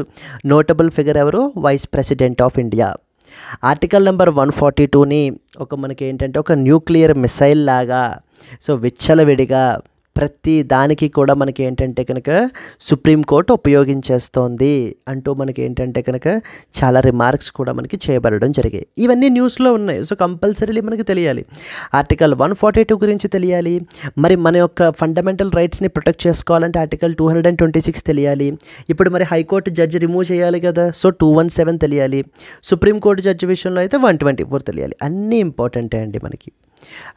notable figure ఎవరు, Vice President of India. Article number 142ని మనకి ఏంటంటే ఒక న్యూక్లియర్ మిసైల్ లాగా, సో విచ్చలవిడిగా ప్రతి దానికి కూడా మనకి ఏంటంటే కనుక సుప్రీంకోర్టు ఉపయోగించేస్తోంది అంటూ మనకి ఏంటంటే కనుక చాలా రిమార్క్స్ కూడా మనకి చేయబడడం జరిగాయి. ఇవన్నీ న్యూస్లో ఉన్నాయి. సో కంపల్సరీలీ మనకి తెలియాలి, ఆర్టికల్ 142 గురించి తెలియాలి. మరి మన యొక్క ఫండమెంటల్ రైట్స్ని ప్రొటెక్ట్ చేసుకోవాలంటే ఆర్టికల్ 226 తెలియాలి. ఇప్పుడు మరి హైకోర్టు జడ్జి రిమూవ్ చేయాలి కదా, సో 217 తెలియాలి. సుప్రీంకోర్టు జడ్జి విషయంలో అయితే 124 తెలియాలి. అన్నీ ఇంపార్టెంటే అండి మనకి.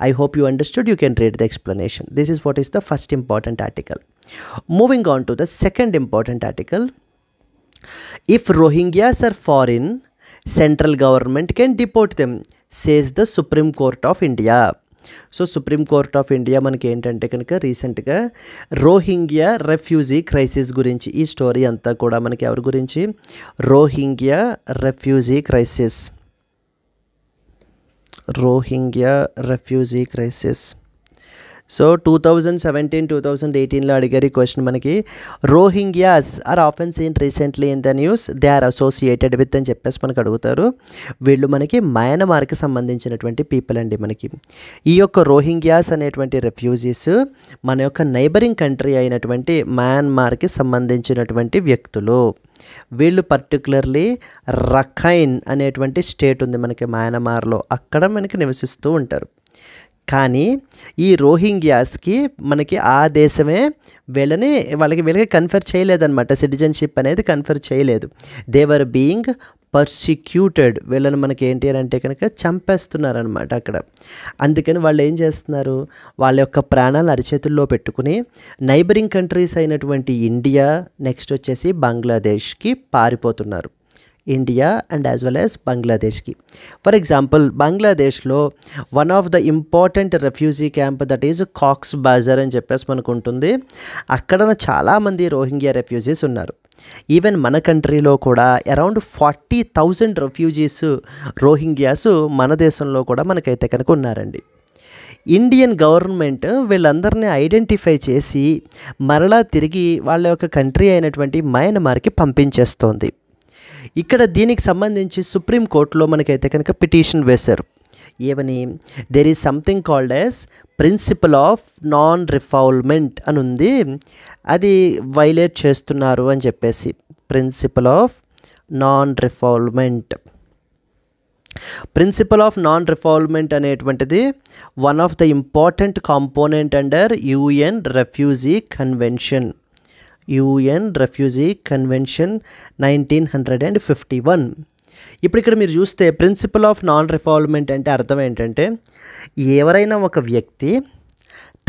I hope you understood. You can read the explanation. This is what is the first important article. Moving on to the second important article. If Rohingyas are foreign, central government can deport them, says the Supreme Court of India. So supreme court of India మనకి ఏంటంటే కనుక రీసెంట్గా రోహింగ్యా రెఫ్యూజీ క్రైసిస్ గురించి, ఈ స్టోరీ అంతా కూడా మనకి ఎవరి గురించి, Rohingya refugee crisis. Rohingya refugee crisis. So 2017-2018లో అడిగారు ఈ క్వశ్చన్ మనకి. Rohingyas are often seen recently in the news, they are associated with అని చెప్పేసి మనకు అడుగుతారు. వీళ్ళు మనకి మయన్మార్కి సంబంధించినటువంటి పీపుల్ అండి. మనకి ఈ యొక్క రోహింగ్యాస్ అనేటువంటి రెఫ్యూజీస్ మన యొక్క నైబరింగ్ కంట్రీ అయినటువంటి మయన్మార్కి సంబంధించినటువంటి వ్యక్తులు. వీళ్ళు పర్టికులర్లీ రఖైన్ అనేటువంటి స్టేట్ ఉంది మనకి మయన్మార్లో, అక్కడ మనకి నివసిస్తూ ఉంటారు. కానీ ఈ రోహింగ్యాస్కి మనకి ఆ దేశమే వీళ్ళకి కన్ఫర్ చేయలేదన్నమాట, సిటిజన్షిప్ అనేది కన్ఫర్ చేయలేదు. దేవర్ బీయింగ్ పర్సిక్యూటెడ్, వీళ్ళని మనకి ఏంటి అని అంటే కనుక చంపేస్తున్నారనమాట అక్కడ. అందుకని వాళ్ళు ఏం చేస్తున్నారు, వాళ్ళ యొక్క ప్రాణాలు అరిచేతుల్లో పెట్టుకుని నైబరింగ్ కంట్రీస్ అయినటువంటి ఇండియా, నెక్స్ట్ వచ్చేసి బంగ్లాదేశ్కి పారిపోతున్నారు. India and as well as బంగ్లాదేశ్కి. ఫర్ ఎగ్జాంపుల్ బంగ్లాదేశ్లో one of the important refugee camp that is Cox's Bazar అని చెప్పేసి మనకు ఉంటుంది. అక్కడ చాలామంది రోహింగ్యా రెఫ్యూజీస్ ఉన్నారు. ఈవెన్ మన కంట్రీలో కూడా అరౌండ్ 40,000 రెఫ్యూజీస్ రోహింగ్యాస్ మన దేశంలో కూడా మనకైతే కనుక ఉన్నారండి. ఇండియన్ గవర్నమెంట్ వీళ్ళందరినీ ఐడెంటిఫై చేసి మరలా తిరిగి వాళ్ళ యొక్క కంట్రీ అయినటువంటి మయన్మార్కి పంపించేస్తోంది. ఇక్కడ దీనికి సంబంధించి సుప్రీంకోర్టులో మనకైతే కనుక పిటిషన్ వేశారు. ఏమని, there is something called as principle of non refoulement అని ఉంది, అది వైలేట్ చేస్తున్నారు అని చెప్పేసి. Principle of non refoulement. Principle of non refoulement అనేటువంటిది one of the important component under UN refugee convention. UN refugee convention 1951. ఇప్పుడు ఇక్కడ మీరు చూస్తే ప్రిన్సిపల్ ఆఫ్ నాన్ రిఫాల్వ్మెంట్ అంటే అర్థం ఏంటంటే, ఎవరైనా ఒక వ్యక్తి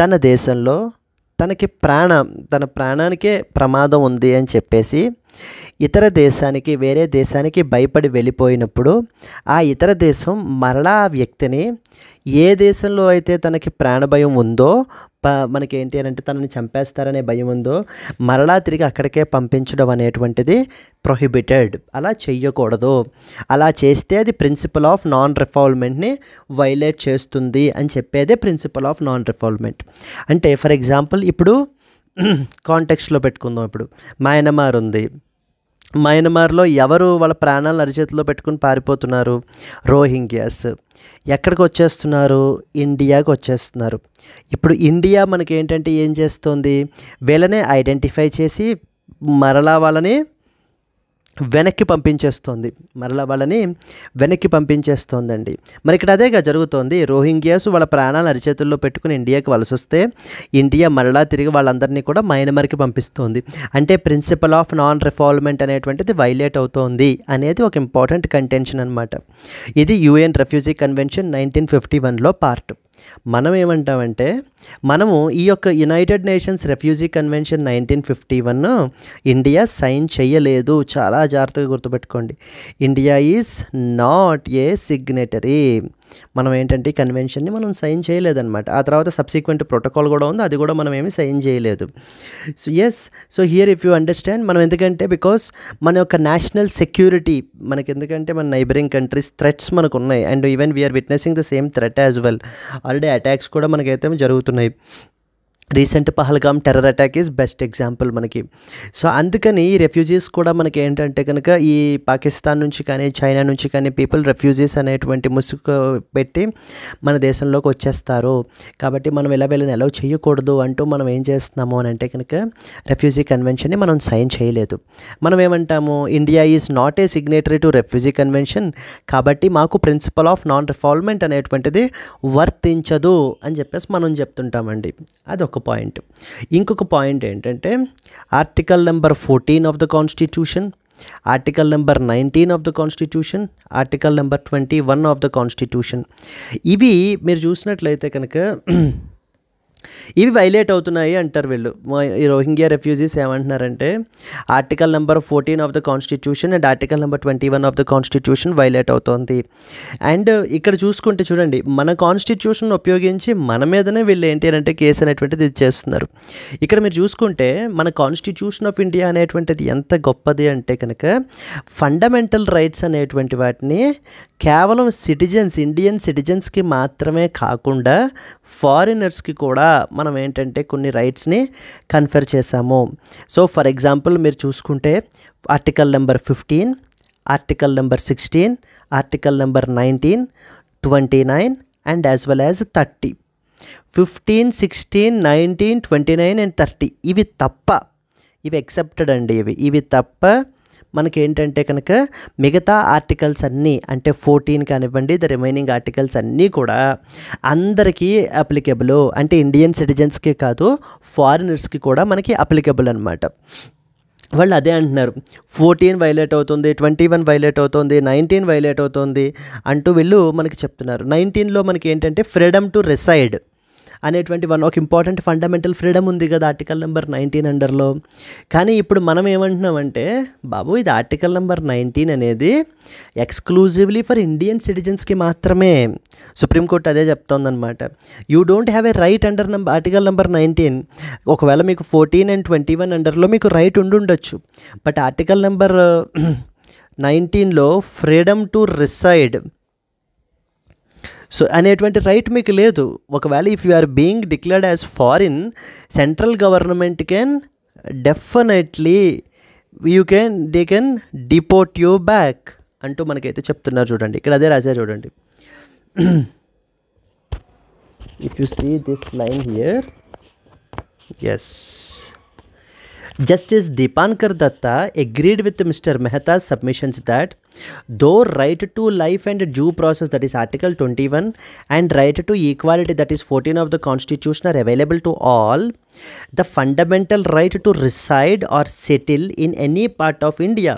తన దేశంలో తన ప్రాణానికే ప్రమాదం ఉంది అని చెప్పేసి ఇతర దేశానికి, వేరే దేశానికి భయపడి వెళ్ళిపోయినప్పుడు ఆ ఇతర దేశం మరలా ఆ వ్యక్తిని ఏ దేశంలో అయితే తనకి ప్రాణభయం ఉందో, మనకి ఏంటి అని అంటే తనని చంపేస్తారనే భయం ఉందో, మరలా తిరిగి అక్కడికే పంపించడం అనేటువంటిది ప్రొహిబిటెడ్. అలా చెయ్యకూడదు. అలా చేస్తే అది ప్రిన్సిపల్ ఆఫ్ నాన్ రిఫాల్వ్మెంట్ని వైలేట్ చేస్తుంది అని చెప్పేదే ప్రిన్సిపల్ ఆఫ్ నాన్ రిఫాల్వ్మెంట్. అంటే ఫర్ ఎగ్జాంపుల్ ఇప్పుడు కాంటెక్స్ట్లో పెట్టుకుందాం. ఇప్పుడు మయన్మార్ ఉంది, మయన్మార్లో ఎవరు వాళ్ళ ప్రాణాలను అరిచేతిలో పెట్టుకుని పారిపోతున్నారు? రోహింగ్యాస్. ఎక్కడికి వచ్చేస్తున్నారు? ఇండియాకి వచ్చేస్తున్నారు. ఇప్పుడు ఇండియా మనకి ఏంటంటే ఏం చేస్తుంది? వీళ్ళనే ఐడెంటిఫై చేసి మరలా వాళ్ళని వెనక్కి పంపించేస్తోందండి. మరి ఇక్కడ అదేగా జరుగుతోంది. రోహింగ్యాస్ వాళ్ళ ప్రాణాలు అరిచేతుల్లో పెట్టుకుని ఇండియాకి వలస వస్తే ఇండియా మరలా తిరిగి వాళ్ళందరినీ కూడా మయన్మార్కి పంపిస్తోంది. అంటే ప్రిన్సిపల్ ఆఫ్ నాన్ రిఫాల్వ్మెంట్ అనేటువంటిది వైలేట్ అవుతోంది అనేది ఒక ఇంపార్టెంట్ కంటెన్షన్ అనమాట. ఇది యుఎన్ రెఫ్యూజీ కన్వెన్షన్ 1951లో పార్ట్. మనం ఏమంటామంటే మనము ఈ యొక్క United Nations refugee convention 1951 India sign చేయలేదు. చాలా జాగ్రత్తగా గుర్తుపెట్టుకోండి. India is not a signatory. మనం ఏంటంటే ఈ కన్వెన్షన్ని మనం సైన్ చేయలేదన్నమాట. ఆ తర్వాత సబ్సిక్వెంట్ ప్రోటోకాల్ కూడా ఉంది, అది కూడా మనం ఏమీ సైన్ చేయలేదు. So here if you understand, మనం ఎందుకంటే బికాస్ మన యొక్క నేషనల్ సెక్యూరిటీ మనకి, ఎందుకంటే మన నైబరింగ్ కంట్రీస్ థ్రెట్స్ మనకు ఉన్నాయి, and even we are witnessing the same threat as well. Already attacks కూడా మనకైతే జరుగుతున్నాయి. Recent Pahalgam terror attack is best example మనకి. సో అందుకని ఈ రెఫ్యూజీస్ కూడా మనకి ఏంటంటే కనుక ఈ పాకిస్తాన్ నుంచి కానీ చైనా నుంచి కానీ పీపుల్ రెఫ్యూజీస్ అనేటువంటి ముసుగు పెట్టి మన దేశంలోకి వచ్చేస్తారు. కాబట్టి మనం ఇలా వీళ్ళని అలౌ చేయకూడదు అంటూ మనం ఏం చేస్తున్నాము అని అంటే కనుక రెఫ్యూజీ కన్వెన్షన్ని మనం సైన్ చేయలేదు. మనం ఏమంటాము? India is not a signatory to refugee convention, కాబట్టి మాకు ప్రిన్సిపల్ ఆఫ్ నాన్ రిఫాల్వ్మెంట్ అనేటువంటిది వర్తించదు అని చెప్పేసి మనం చెప్తుంటామండి. అదొక పాయింట్. ఇంకొక పాయింట్ ఏంటంటే article number 14 of the constitution, article number 19 of the constitution, article number 21 of the constitution. ఇవి మీరు చూసినట్లయితే కనుక ఇవి వైలేట్ అవుతున్నాయి అంటారు వీళ్ళు. ఈ రోహింగ్యా రెఫ్యూజీస్ ఏమంటున్నారంటే article number 14 of the constitution and article number 21 of the constitution violate అవుతోంది. అండ్ ఇక్కడ చూసుకుంటే చూడండి, మన కాన్స్టిట్యూషన్ ఉపయోగించి మన మీదనే వీళ్ళు ఏంటి అంటే కేసు అనేటువంటిది చేస్తున్నారు. ఇక్కడ మీరు చూసుకుంటే మన కాన్స్టిట్యూషన్ ఆఫ్ ఇండియా అనేటువంటిది ఎంత గొప్పది అంటే కనుక ఫండమెంటల్ రైట్స్ అనేటువంటి వాటిని కేవలం ఇండియన్ సిటిజన్స్కి మాత్రమే కాకుండా ఫారినర్స్కి కూడా మనం ఏంటంటే కొన్ని రైట్స్ని కన్ఫర్ చేశాము. సో ఫర్ ఎగ్జాంపుల్ మీరు చూసుకుంటే article number 15, article number 16, article number 19, 29 and as well as 30. 15, 16, 19, 29 and 30 ఇవి ఎక్సెప్టెడ్ అండి. ఇవి తప్ప మనకేంటంటే కనుక మిగతా ఆర్టికల్స్ అన్నీ అంటే 14 కానివ్వండి, ద రిమైనింగ్ ఆర్టికల్స్ అన్నీ కూడా అందరికీ అప్లికబుల్. అంటే ఇండియన్ సిటిజన్స్కే కాదు ఫారినర్స్కి కూడా మనకి అప్లికబుల్ అనమాట. వాళ్ళు అదే అంటున్నారు, 14 వైలేట్ అవుతుంది, 21 వైలేట్ అవుతుంది, 19 వైలేట్ అవుతుంది అంటూ వీళ్ళు మనకి చెప్తున్నారు. 19లో మనకి ఏంటంటే ఫ్రీడమ్ టు రెసైడ్ అనేటువంటి ఒక ఇంపార్టెంట్ ఫండమెంటల్ ఫ్రీడమ్ ఉంది కదా ఆర్టికల్ నెంబర్ 19 అండర్లో. కానీ ఇప్పుడు మనం ఏమంటున్నామంటే బాబు ఇది ఆర్టికల్ నెంబర్ 19 అనేది ఎక్స్క్లూజివ్లీ ఫర్ ఇండియన్ సిటిజన్స్కి మాత్రమే. సుప్రీంకోర్టు అదే చెప్తోందనమాట. You don't have a right under article number 19. ఒకవేళ మీకు 14 అండ్ 21 అండర్లో మీకు రైట్ ఉండుండొచ్చు, బట్ ఆర్టికల్ నెంబర్ 19లో ఫ్రీడమ్ టు రిసైడ్ సో అనేటువంటి రైట్ మీకు లేదు. ఒకవేళ if you are being declared as foreign, central government can definitely they can deport you back అంటూ మనకైతే చెప్తున్నారు. చూడండి ఇక్కడ అదే రాజా చూడండి. If you see this line here, yes, Justice Dipankar Datta agreed with Mr. Mehta's submissions that though right to life and due process, that is Article 21, and right to equality, that is 14 of the Constitution, are available to all, the fundamental right to reside or settle in any part of India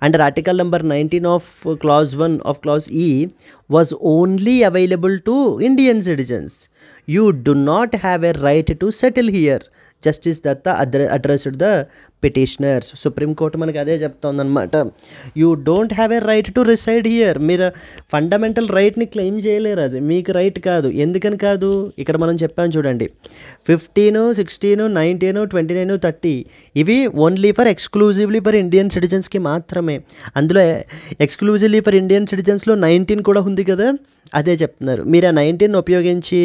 under Article number 19 of Clause 1 of Clause E was only available to Indian citizens. You do not have a right to settle here. Justice Datta addressed the petitioners. Supreme court మనకి అదే చెప్తోందనమాట. You don't have a right to reside here. మీరు ఫండమెంటల్ రైట్ని క్లెయిమ్ చేయలేరు, అది మీకు రైట్ కాదు. ఎందుకని కాదు? ఇక్కడ మనం చెప్పాము చూడండి, 15, 16, 19, 29, 30 ఇవి only for exclusively for Indian సిటిజన్స్కి మాత్రమే. అందులో ఎక్స్క్లూజివ్లీ ఫర్ ఇండియన్ సిటిజన్స్లో 19 కూడా ఉంది కదా, అదే చెప్తున్నారు. మీరు ఆ 19 ఉపయోగించి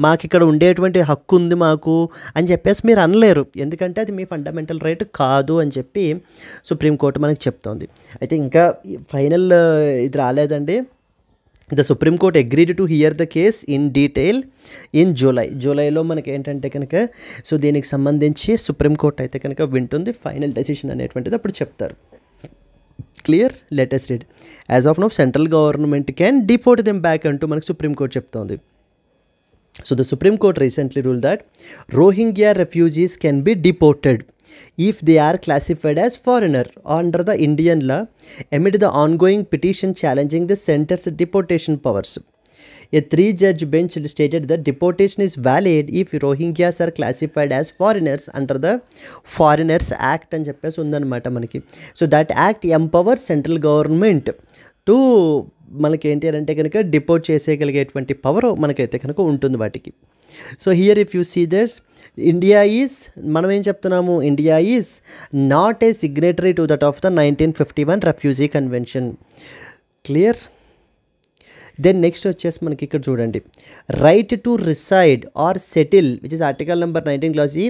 మాకు ఇక్కడ ఉండేటువంటి హక్కు ఉంది మాకు అని చెప్పేసి మీరు అనలేరు, ఎందుకంటే అది మీ ఫండమెంటల్ రైట్ కాదు. కాదు అని చెప్పి సుప్రీంకోర్టు మనకి చెప్తోంది. అయితే ఇంకా ఫైనల్ ఇది రాలేదండి. The supreme court agreed to hear the case in detail in జూలైలో మనకి ఏంటంటే కనుక సో దీనికి సంబంధించి సుప్రీంకోర్టు అయితే కనుక వింటుంది. ఫైనల్ డెసిషన్ అనేటువంటిది అప్పుడు చెప్తారు. Clear? Latest read. As of now central government can deport them back అంటూ మనకు సుప్రీంకోర్టు చెప్తోంది. So the Supreme Court recently ruled that Rohingya refugees can be deported if they are classified as foreigner under the Indian law amid the ongoing petition challenging the center's deportation powers. A 3-judge bench stated that deportation is valid if Rohingyas are classified as foreigners under the Foreigners Act అని చెప్పేసి ఉందన్నమాట మనకి. So that act empowers central government to మనకి ఏంటి అంటే కనుక డిపోర్ట్ చేసేయగలిగేటువంటి పవర్ మనకైతే కనుక ఉంటుంది వాటికి. So here if you see this, India is, మనం ఏం చెప్తున్నాము, India is not a signatory to that of the 1951 refugee convention. Clear? Then next వచ్చేసి మనకి ఇక్కడ చూడండి, right to reside or settle which is article number 19 clause E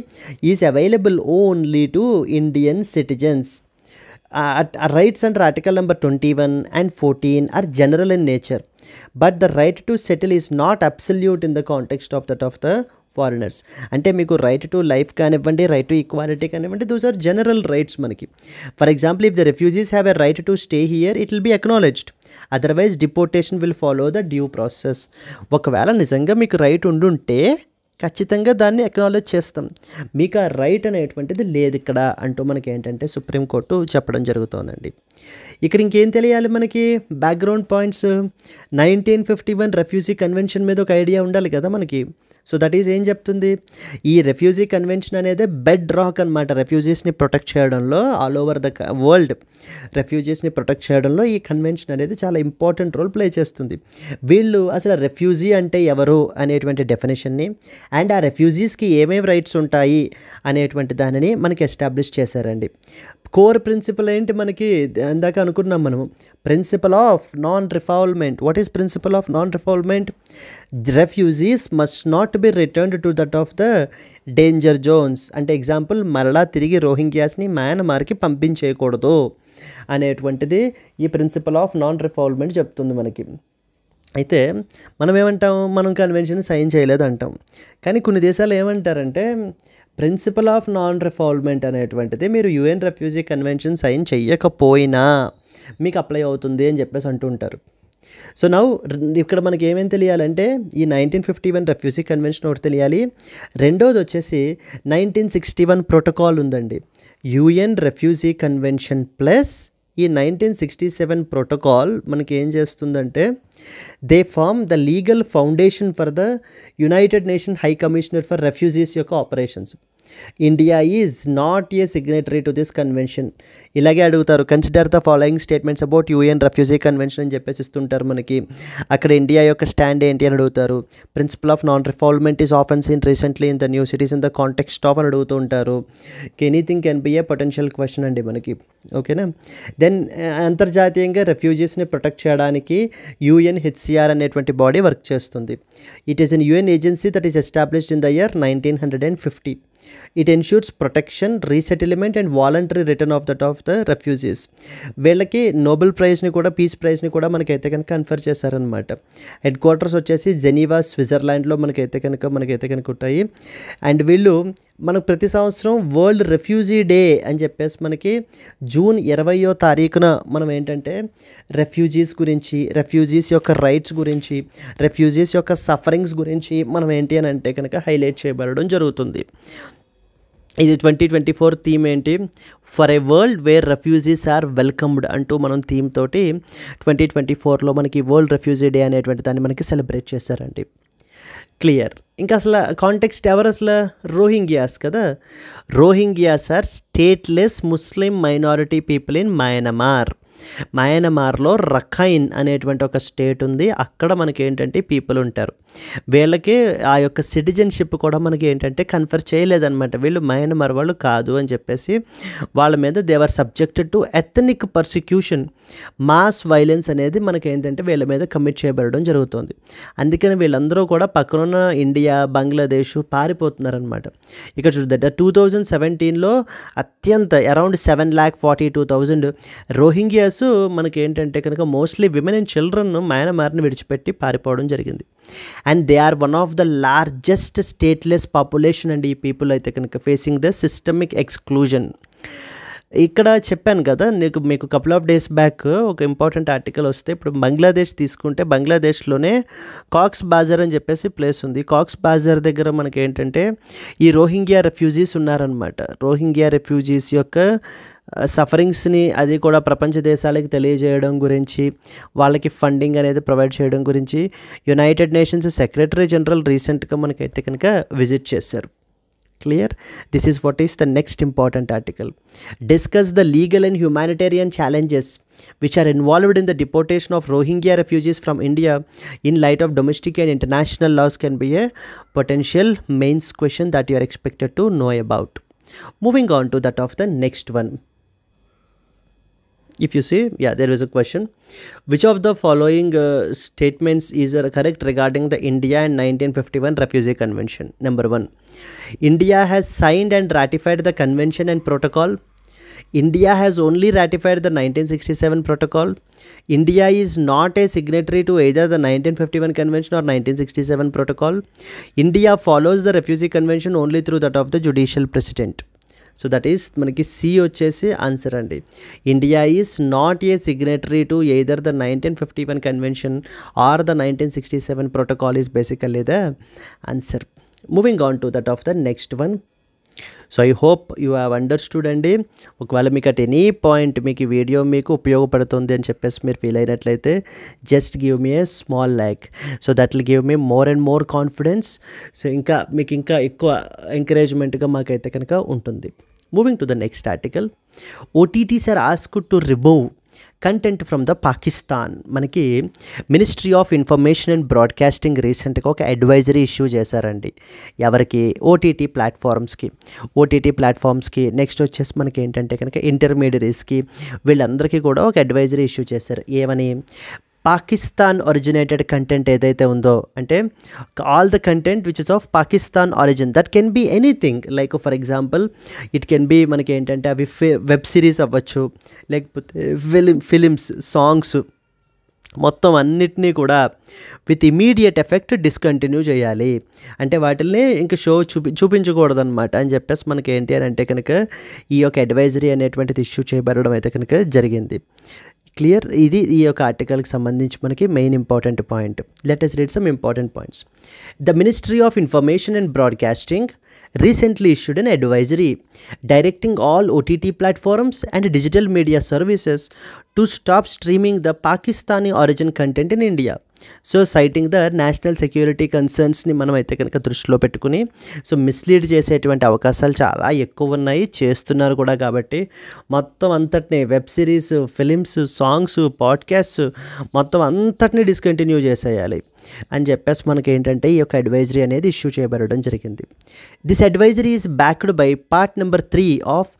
is available only to Indian citizens. Rights under article number 21 and 14 are general in nature, but the right to settle is not absolute in the context of that of the foreigners. అంటే మీకు రైట్ టు లైఫ్ కానివ్వండి, రైట్ టు ఈక్వాలిటీ కానివ్వండి, దోస్ ఆర్ జనరల్ రైట్స్ మనకి. For example, if the refugees have a right to stay here it will be acknowledged, otherwise deportation will follow the due process. ఒకవేళ నిజంగా మీకు రైట్ ఉండుంటే ఖచ్చితంగా దాన్ని అక్నాలెడ్జ్ చేస్తాం, మీకు ఆ రైట్ అనేటువంటిది లేదు ఇక్కడ అంటూ మనకి ఏంటంటే సుప్రీంకోర్టు చెప్పడం జరుగుతోందండి. ఇక్కడ ఇంకేం తెలియాలి మనకి, బ్యాక్గ్రౌండ్ పాయింట్స్. 1951 రెఫ్యూజీ కన్వెన్షన్ మీద ఒక ఐడియా ఉండాలి కదా మనకి. సో దట్ ఈజ్ ఏం చెప్తుంది, ఈ రెఫ్యూజీ కన్వెన్షన్ అనేది బెడ్ రాక్ అనమాట. రెఫ్యూజీస్ని ప్రొటెక్ట్ చేయడంలో ఆల్ ఓవర్ ద వరల్డ్ రెఫ్యూజీస్ని ప్రొటెక్ట్ చేయడంలో ఈ కన్వెన్షన్ అనేది చాలా ఇంపార్టెంట్ రోల్ ప్లే చేస్తుంది. వీళ్ళు అసలు రెఫ్యూజీ అంటే ఎవరు అనేటువంటి డెఫినేషన్ని అండ్ ఆ రెఫ్యూజీస్కి ఏమేమి రైట్స్ ఉంటాయి అనేటువంటి దానిని మనకి ఎస్టాబ్లిష్ చేశారండి. కోర్ ప్రిన్సిపల్ ఏంటి మనకి, ఇందాక అనుకున్నాం మనము, principle of non refoulement. What is principle of non refoulement? Refugees must not be returned to that of the danger zones. అంటే ఎగ్జాంపుల్, మరలా తిరిగి రోహింగ్యాస్ని మయన్మార్కి పంపించేయకూడదు అనేటువంటిది ఈ ప్రిన్సిపల్ ఆఫ్ నాన్ రిఫాల్మెంట్ చెప్తుంది మనకి. అయితే మనం ఏమంటాం, మనం కన్వెన్షన్ సైన్ చేయలేదు అంటాం. కానీ కొన్ని దేశాలు ఏమంటారంటే ప్రిన్సిపల్ ఆఫ్ నాన్ రిఫాల్మెంట్ అనేటువంటిది మీరు యుఎన్ రెఫ్యూజీ కన్వెన్షన్ సైన్ చేయకపోయినా మీకు అప్లై అవుతుంది అని చెప్పేసి అంటూ ఉంటారు. సో నౌ ఇక్కడ మనకి ఏమేమి తెలియాలంటే ఈ 1951 రెఫ్యూజీ కన్వెన్షన్ ఒకటి తెలియాలి. రెండోది వచ్చేసి 1961 ప్రోటోకాల్ ఉందండి. యుఎన్ రెఫ్యూజీ కన్వెన్షన్ ప్లస్ ఈ 1967 ప్రోటోకాల్ మనకి ఏం చేస్తుందంటే they form the legal foundation for the United Nation high commissioner for refugees యొక్క operations. India is not a signatory to this convention. ఇలాగే అడుగుతారు, consider the following statements about UN refugee convention అని చెప్పేసి ఇస్తుంటారు మనకి. అక్కడ ఇండియా యొక్క స్టాండ్ ఏంటి అని అడుగుతారు. Principle of non refoulement is often seen recently in the news, it is in the context of అని అడుగుతూ ఉంటారు. Anything can be a potential question అండి మనకి. ఓకేనా? దెన్ అంతర్జాతీయంగా రెఫ్యూజీస్ని ప్రొటెక్ట్ చేయడానికి UNHCR అనేటువంటి బాడీ వర్క్ చేస్తుంది. It is an UN agency that is established in the year 1950. It ensures protection, resettlement and voluntary return of that of the refugees. వీళ్ళకి నోబెల్ ప్రైజ్ని కూడా, పీస్ ప్రైజ్ని కూడా మనకైతే కనుక కన్ఫర్ చేశారనమాట. హెడ్ క్వార్టర్స్ వచ్చేసి జెనీవా, స్విట్జర్లాండ్లో మనకైతే కనుక ఉంటాయి. అండ్ వీళ్ళు మనకు ప్రతి సంవత్సరం వరల్డ్ రెఫ్యూజీ డే అని చెప్పేసి మనకి జూన్ 20వ తారీఖున మనం ఏంటంటే రెఫ్యూజీస్ గురించి, రెఫ్యూజీస్ యొక్క రైట్స్ గురించి, రెఫ్యూజీస్ యొక్క సఫరింగ్స్ గురించి మనం ఏంటి అని అంటే కనుక హైలైట్ చేయబడడం జరుగుతుంది. ఇది 2024 థీమ్ ఏంటి, for a world where refugees are welcomed అంటూ మనం థీమ్ తోటి 2024లో మనకి వరల్డ్ రెఫ్యూజీ డే అనేటువంటి దాన్ని మనకి సెలబ్రేట్ చేశారండి. క్లియర్? ఇంకా అసలు కాంటెక్స్ట్ ఎవరు అసలు, రోహింగ్యాస్ కదా. Rohingyas are stateless Muslim minority people in Myanmar. మయన్మార్లో రఖైన్ అనేటువంటి ఒక స్టేట్ ఉంది. అక్కడ మనకి ఏంటంటే పీపుల్ ఉంటారు. వీళ్ళకి ఆ యొక్క సిటిజన్షిప్ కూడా మనకి ఏంటంటే కన్ఫర్ చేయలేదన్నమాట. వీళ్ళు మయన్మార్ వాళ్ళు కాదు అని చెప్పేసి వాళ్ళ మీద they were subjected to ethnic persecution, mass violence అనేది మనకి ఏంటంటే వీళ్ళ మీద కమిట్ చేయబడడం జరుగుతుంది. అందుకని వీళ్ళందరూ కూడా పక్కనున్న ఇండియా, బంగ్లాదేశ్ పారిపోతున్నారనమాట. ఇక్కడ చూద్దాం 2017లో అత్యంత అరౌండ్ 7,42,000 రోహింగ్యాస్ మనకి ఏంటంటే కనుక మోస్ట్లీ విమెన్ అండ్ చిల్డ్రన్ మయన్మార్ని విడిచిపెట్టి పారిపోవడం జరిగింది. And they are one of the largest stateless population and ఈ పీపుల్ అయితే కనుక ఫేసింగ్ ద సిస్టమిక్ ఎక్స్క్లూజన్. ఇక్కడ చెప్పాను కదా మీకు కపుల్ ఆఫ్ డేస్ బ్యాక్ ఒక ఇంపార్టెంట్ ఆర్టికల్ వస్తే, ఇప్పుడు బంగ్లాదేశ్ తీసుకుంటే బంగ్లాదేశ్లోనే కాక్స్ బాజార్ అని చెప్పేసి ప్లేస్ ఉంది. కాక్స్ బాజార్ దగ్గర మనకి ఏంటంటే ఈ రోహింగ్యా రెఫ్యూజీస్ ఉన్నారనమాట. రోహింగ్యా రెఫ్యూజీస్ యొక్క సఫరింగ్స్ని అది కూడా ప్రపంచ దేశాలకి తెలియజేయడం గురించి, వాళ్ళకి ఫండింగ్ అనేది ప్రొవైడ్ చేయడం గురించి యునైటెడ్ నేషన్స్ సెక్రటరీ జనరల్ రీసెంట్గా మనకైతే కనుక విజిట్ చేశారు. Clear? This is what is the next important article. Discuss the legal and humanitarian challenges which are involved in the deportation of Rohingya refugees from India in light of domestic and international laws can be a potential mains question that you are expected to know about. Moving on to that of the next one. If you see, there is a question. Which of the following statements is correct regarding the India and 1951 Refugee Convention? Number 1. India has signed and ratified the convention and protocol. India has only ratified the 1967 protocol. India is not a signatory to either the 1951 convention or 1967 protocol. India follows the refugee convention only through that of the judicial precedent. So that is మనకి సి వచ్చేసి ఆన్సర్ అండి. India is not a signatory to either the 1951 convention or the 1967 protocol is basically the answer. Moving on to that of the next one. So I hope you have understood అండి. ఒకవేళ మీకు అట్ ఎనీ పాయింట్ మీకు ఈ వీడియో మీకు ఉపయోగపడుతుంది అని చెప్పేసి మీరు ఫీల్ అయినట్లయితే just give me a small like. So that will give me more and more confidence. So మీకు ఇంకా ఎక్కువ ఎంకరేజ్మెంట్గా మాకైతే కనుక ఉంటుంది. Moving to the next article. OTTs are asked to remove content from the Pakistan. మనకి ministry of information and broadcasting రీసెంట్గా ఒక అడ్వైజరీ ఇష్యూ చేశారండి. ఎవరికి? ఓటీటీ ప్లాట్ఫామ్స్కి నెక్స్ట్ వచ్చేసి మనకి ఏంటంటే కనుక ఇంటర్మీడియరీస్కి, వీళ్ళందరికీ కూడా ఒక అడ్వైజరీ ఇష్యూ చేశారు. ఏమని? పాకిస్తాన్ ఒరిజినేటెడ్ కంటెంట్ ఏదైతే ఉందో, అంటే all the content which is of Pakistan origin, that can be anything. Like for example it can be మనకి ఏంటంటే అవి వెబ్ సిరీస్ అవ్వచ్చు, లేకపోతే ఫిలిమ్స్, సాంగ్స్, మొత్తం అన్నిటినీ కూడా విత్ ఇమీడియట్ ఎఫెక్ట్ డిస్కంటిన్యూ చేయాలి. అంటే వాటిల్ని ఇంక షో చూపించకూడదు అనమాట అని చెప్పేసి మనకి ఏంటి అని అంటే కనుక ఈ యొక్క అడ్వైజరీ అనేటువంటిది ఇష్యూ చేయబడడం అయితే కనుక జరిగింది. క్లియర్? ఇది ఈ యొక్క ఆర్టికల్కి సంబంధించి మనకి main important point. Let us read some important points. The Ministry of Information and Broadcasting recently issued an advisory directing all OTT platforms and digital media services to stop streaming the Pakistani origin content in India. So citing the national security కన్సర్న్స్ని మనం అయితే కనుక దృష్టిలో పెట్టుకుని, సో మిస్లీడ్ చేసేటువంటి అవకాశాలు చాలా ఎక్కువ ఉన్నాయి, చేస్తున్నారు కూడా. కాబట్టి మొత్తం అంతటినీ web series, films, songs, podcast మొత్తం అంతటినీ డిస్కంటిన్యూ చేసేయాలి అని చెప్పేసి మనకి ఏంటంటే ఈ యొక్క అడ్వైజరీ అనేది ఇష్యూ చేయబడడం జరిగింది. This advisory is backed by part number 3 of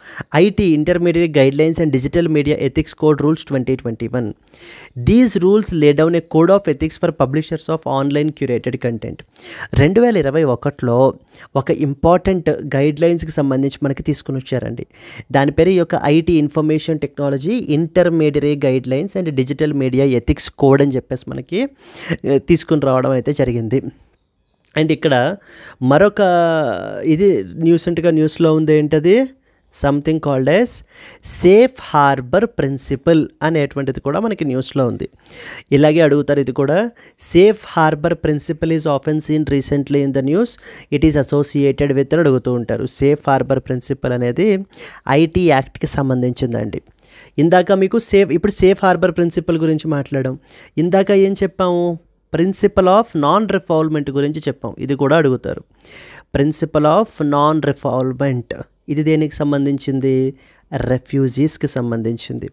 IT intermediate guidelines and digital media ethics code rules 2021. These rules lay down a code of ethics for publishers of online curated content. 2021లో ఒక ఇంపార్టెంట్ గైడ్లైన్స్కి సంబంధించి మనకి తీసుకుని వచ్చారండి. దాని పేరు ఈ యొక్క IT information technology intermediate guidelines and digital media ethics code అని చెప్పేసి మనకి తీసుకుని రావడం అయితే జరిగింది. అండ్ ఇక్కడ మరొక ఇది న్యూస్లో ఉంది. ఏంటది? Something called as safe harbour principle అనేటువంటిది కూడా మనకి న్యూస్లో ఉంది. ఇలాగే అడుగుతారు ఇది కూడా. Safe harbour principle is often seen recently in the news, it is associated with అని అడుగుతూ ఉంటారు. సేఫ్ హార్బర్ ప్రిన్సిపల్ అనేది ఐటీ యాక్ట్కి సంబంధించిందండి. ఇందాక మీకు ఇప్పుడు సేఫ్ హార్బర్ ప్రిన్సిపల్ గురించి మాట్లాడాం. ఇందాక ఏం చెప్పాము? ప్రిన్సిపల్ ఆఫ్ నాన్ రిఫాల్వ్మెంట్ గురించి చెప్పాం. ఇది కూడా అడుగుతారు. ప్రిన్సిపల్ ఆఫ్ నాన్ రిఫాల్వ్మెంట్ ఇది దేనికి సంబంధించింది? రెఫ్యూజీస్కి సంబంధించింది.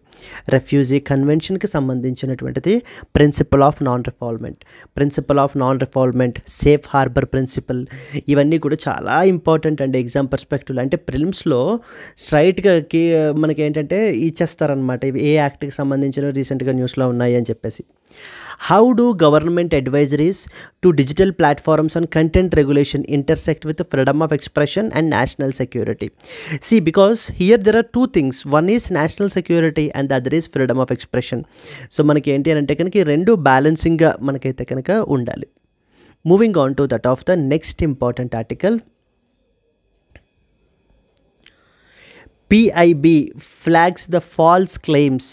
రెఫ్యూజీ కన్వెన్షన్కి సంబంధించినటువంటిది principle of non refoulement, safe harbour principle, ఇవన్నీ కూడా చాలా ఇంపార్టెంట్ అండి ఎగ్జామ్ పర్స్పెక్టివ్లో. అంటే ప్రిలిమ్స్లో స్ట్రైట్గా మనకి ఏంటంటే ఇచ్చేస్తారనమాట, ఇవి ఏ యాక్ట్కి సంబంధించిన రీసెంట్గా న్యూస్లో ఉన్నాయి అని చెప్పేసి. How do government advisories to digital platforms and content regulation intersect with freedom of expression and national security? See, because here there are two things. One is national security and the other is freedom of expression. So మనకి ఏంటి అని అంటే కనుక ఈ రెండు బ్యాలెన్సింగ్గా మనకైతే కనుక ఉండాలి. Moving on to that of the next important article. PIB flags the false claims,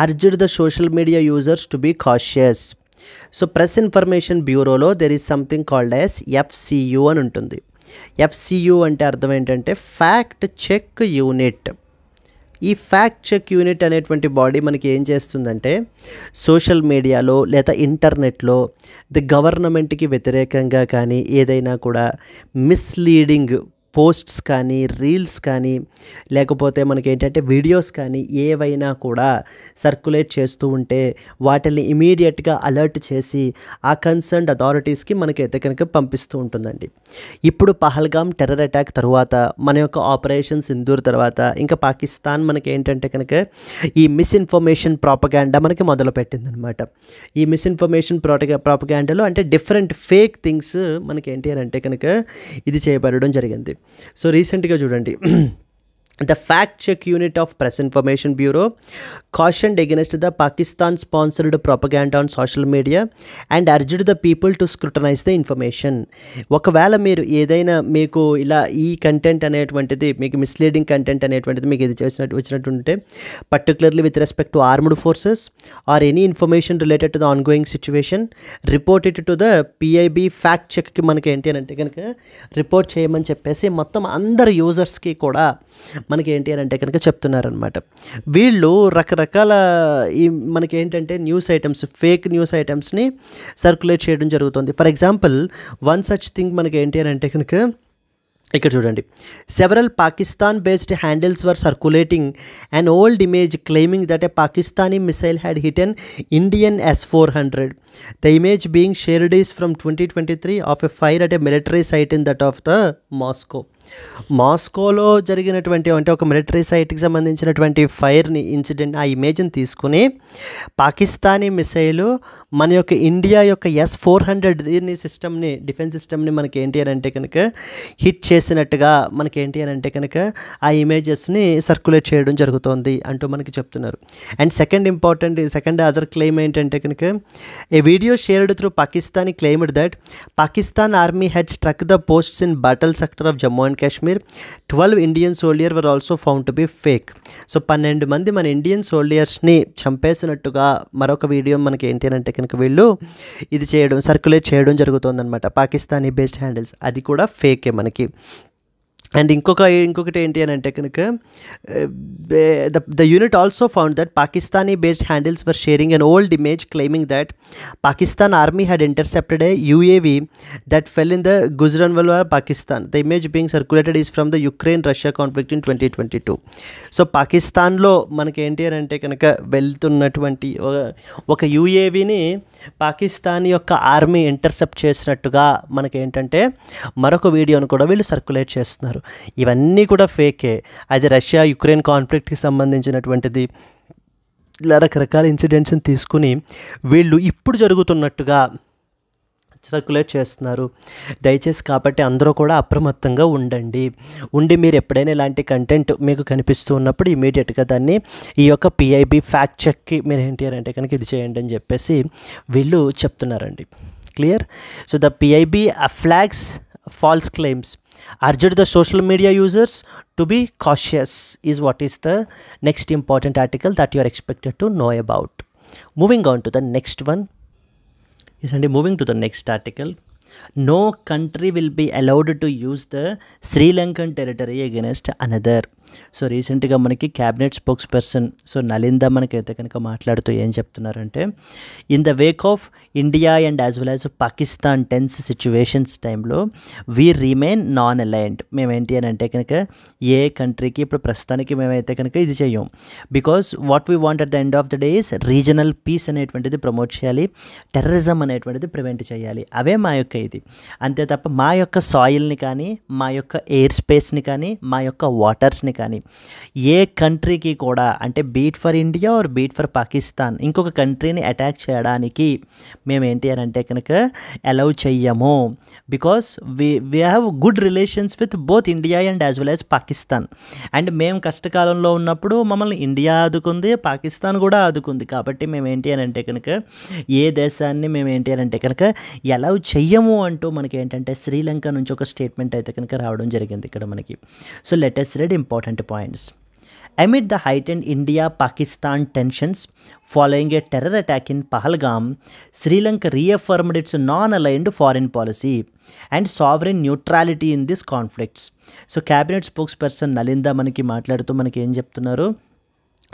urged the social media users to be cautious. So press information బ్యూరోలో there is something called as FCU అని ఉంటుంది. FCU అంటే అర్థం ఏంటంటే ఫ్యాక్ట్ చెక్ యూనిట్. ఈ ఫ్యాక్ట్ చెక్ యూనిట్ అనేటువంటి బాడీ మనకి ఏం చేస్తుందంటే సోషల్ మీడియాలో లేదా ఇంటర్నెట్లో ది గవర్నమెంట్కి వ్యతిరేకంగా కానీ ఏదైనా కూడా మిస్లీడింగ్ పోస్ట్స్ కానీ రీల్స్ కానీ లేకపోతే మనకి ఏంటంటే వీడియోస్ కానీ ఏవైనా కూడా సర్క్యులేట్ చేస్తూ ఉంటే వాటిని ఇమీడియట్గా అలర్ట్ చేసి ఆ కన్సర్న్డ్ అథారిటీస్కి మనకైతే కనుక పంపిస్తూ ఉంటుందండి. ఇప్పుడు పహల్గామ్ టెర్రర్ అటాక్ తర్వాత మన యొక్క ఆపరేషన్ సింధూర్ తర్వాత ఇంకా పాకిస్తాన్ మనకి ఏంటంటే కనుక ఈ మిస్ఇన్ఫర్మేషన్ ప్రాపగాండా మనకి మొదలుపెట్టిందనమాట. ఈ మిస్ఇన్ఫర్మేషన్ ప్రాపగాండాలో అంటే డిఫరెంట్ ఫేక్ థింగ్స్ మనకి ఏంటి అని అంటే కనుక ఇది చేయబడడం జరిగింది. సో రీసెంట్గా చూడండి, the fact check unit of press information bureau cautioned against the Pakistan sponsored propaganda on social media and urged the people to scrutinize the information. ఒకవేళ మీరు ఏదైనా మీకు ఇలా ఈ కంటెంట్ అనేటువంటిది మీకు మిస్లీడింగ్ కంటెంట్ అనేటువంటిది మీకు ఇది వచ్చినట్టుంటే particularly with respect to armed forces or any information related to the ongoing situation report it to the PIB fact చెక్కి మనకి ఏంటి అని అంటే కనుక రిపోర్ట్ చేయమని చెప్పేసి మొత్తం అందరు యూజర్స్కి కూడా మనకి ఏంటి అని అంటే కనుక చెప్తున్నారనమాట. వీళ్ళు రకరకాల ఈ మనకి ఏంటంటే న్యూస్ ఐటమ్స్, ఫేక్ న్యూస్ ఐటమ్స్ని సర్క్యులేట్ చేయడం జరుగుతుంది. For example one such thing మనకి ఏంటి అని అంటే కనుక ఇక్కడ చూడండి, several Pakistan based handles were circulating an old image claiming that a Pakistani missile had hit an Indian S-400. The image being shared is from 2023 of a fire at a military site in that of the మాస్కోలో జరిగినటువంటి అంటే ఒక మిలిటరీ సైట్కి సంబంధించినటువంటి ఫైర్ని ఇన్సిడెంట్ ఆ ఇమేజ్ని తీసుకుని పాకిస్తానీ మిసైలు మన యొక్క ఇండియా యొక్క S-400 సిస్టమ్ని డిఫెన్స్ సిస్టమ్ని మనకి ఏంటి అని అంటే కనుక హిట్ చేసినట్టుగా మనకి ఏంటి అని అంటే కనుక ఆ ఇమేజెస్ని సర్క్యులేట్ చేయడం జరుగుతోంది అంటూ మనకి చెప్తున్నారు. అండ్ సెకండ్ అదర్ క్లెయిమ్ ఏంటంటే కనుక a video shared through Pakistani claimed that Pakistan army had struck the posts in Battal sector of Jammu and Kashmir. 12 Indian soldier were also found to be fake. So 12 మంది మన ఇండియన్ సోల్జర్స్ని చంపేసినట్టుగా మరొక వీడియో మనకి ఏంటి అని అంటే కనుక వీళ్ళు ఇది సర్క్యులేట్ చేయడం జరుగుతుందన్నమాట. పాకిస్తానీ బేస్డ్ హ్యాండిల్స్ అది కూడా ఫేకే మనకి. అండ్ ఇంకొకటి ఏంటి అని అంటే కనుక the unit also found that Pakistani based handles were sharing an old image claiming that Pakistan army had intercepted A UAV that fell in the Gujranwala Pakistan. The image being circulated is from the Ukraine Russia conflict in 2022. So పాకిస్తాన్లో మనకి ఏంటి అని అంటే కనుక వెళ్తున్నటువంటి ఒక UAVని పాకిస్తాన్ యొక్క ఆర్మీ ఇంటర్సెప్ట్ చేసినట్టుగా మనకి ఏంటంటే మరొక వీడియోను కూడా వీళ్ళు సర్క్యులేట్ చేస్తున్నారు. ఇవన్నీ కూడా ఫేకే. అది రష్యా యుక్రెయిన్ కాన్ఫ్లిక్ట్కి సంబంధించినటువంటిది. ఇలా రకరకాల ఇన్సిడెంట్స్ని తీసుకుని వీళ్ళు ఇప్పుడు జరుగుతున్నట్టుగా సర్క్యులేట్ చేస్తున్నారు. దయచేసి కాబట్టి అందరూ కూడా అప్రమత్తంగా ఉండి మీరు ఎప్పుడైనా ఇలాంటి కంటెంట్ మీకు కనిపిస్తూ ఉన్నప్పుడు ఇమీడియట్గా దాన్ని ఈ యొక్క PIB ఫ్యాక్ట్ చెక్కి మీరు ఏంటి అని అంటే కనుక ఇది చేయండి అని చెప్పేసి వీళ్ళు చెప్తున్నారండి. Clear? So the PIB flags false claims, urged the social media users to be cautious is what is the next important article that you are expected to know about. Moving on to the next one. Yes, and moving to the next article. No country will be allowed to use the Sri Lankan territory against another. So రీసెంట్గా మనకి cabinet spokesperson so Nalinda మనకైతే కనుక మాట్లాడుతూ ఏం చెప్తున్నారంటే, in the wake of India and as well as Pakistan tense situations టైంలో వీ రిమైన్ నాన్ అలైన్డ్. మేమేంటి అని అంటే కనుక ఏ కంట్రీకి ఇప్పుడు ప్రస్తుతానికి మేమైతే కనుక ఇది చెయ్యం. Because what we want at the end of the day is regional peace అనేటువంటిది ప్రమోట్ చేయాలి, టెర్రరిజం అనేటువంటిది ప్రివెంట్ చేయాలి. అవే మా యొక్క ఇది. అంతే తప్ప మా యొక్క సాయిల్ని కానీ, మా యొక్క ఎయిర్ స్పేస్ని కానీ, మా యొక్క వాటర్స్ని కానీ ఏ కంట్రీకి కూడా, అంటే be it for India or be it for Pakistan, ఇంకొక కంట్రీని అటాక్ చేయడానికి మేమేంటి అని అంటే కనుక అలౌ చెయ్యము. Because we have good relations with both India and as well as Pakistan. And మేము కష్టకాలంలో ఉన్నప్పుడు మమ్మల్ని ఇండియా ఆదుకుంది, పాకిస్తాన్ కూడా ఆదుకుంది. కాబట్టి మేమేంటి అని అంటే కనుక ఏ దేశాన్ని మేమేంటి అని అంటే కనుక అలౌ చెయ్యము అంటూ మనకి ఏంటంటే శ్రీలంక నుంచి ఒక స్టేట్మెంట్ అయితే కనుక రావడం జరిగింది ఇక్కడ మనకి. So let us read important points. Amid the heightened India-Pakistan tensions following a terror attack in Pahalgam, Sri Lanka reaffirmed its non-aligned foreign policy and sovereign neutrality in these conflicts. So cabinet spokesperson Nalinda మనకి మాట్లాడుతూ మనకి ఏం చెప్తున్నారు,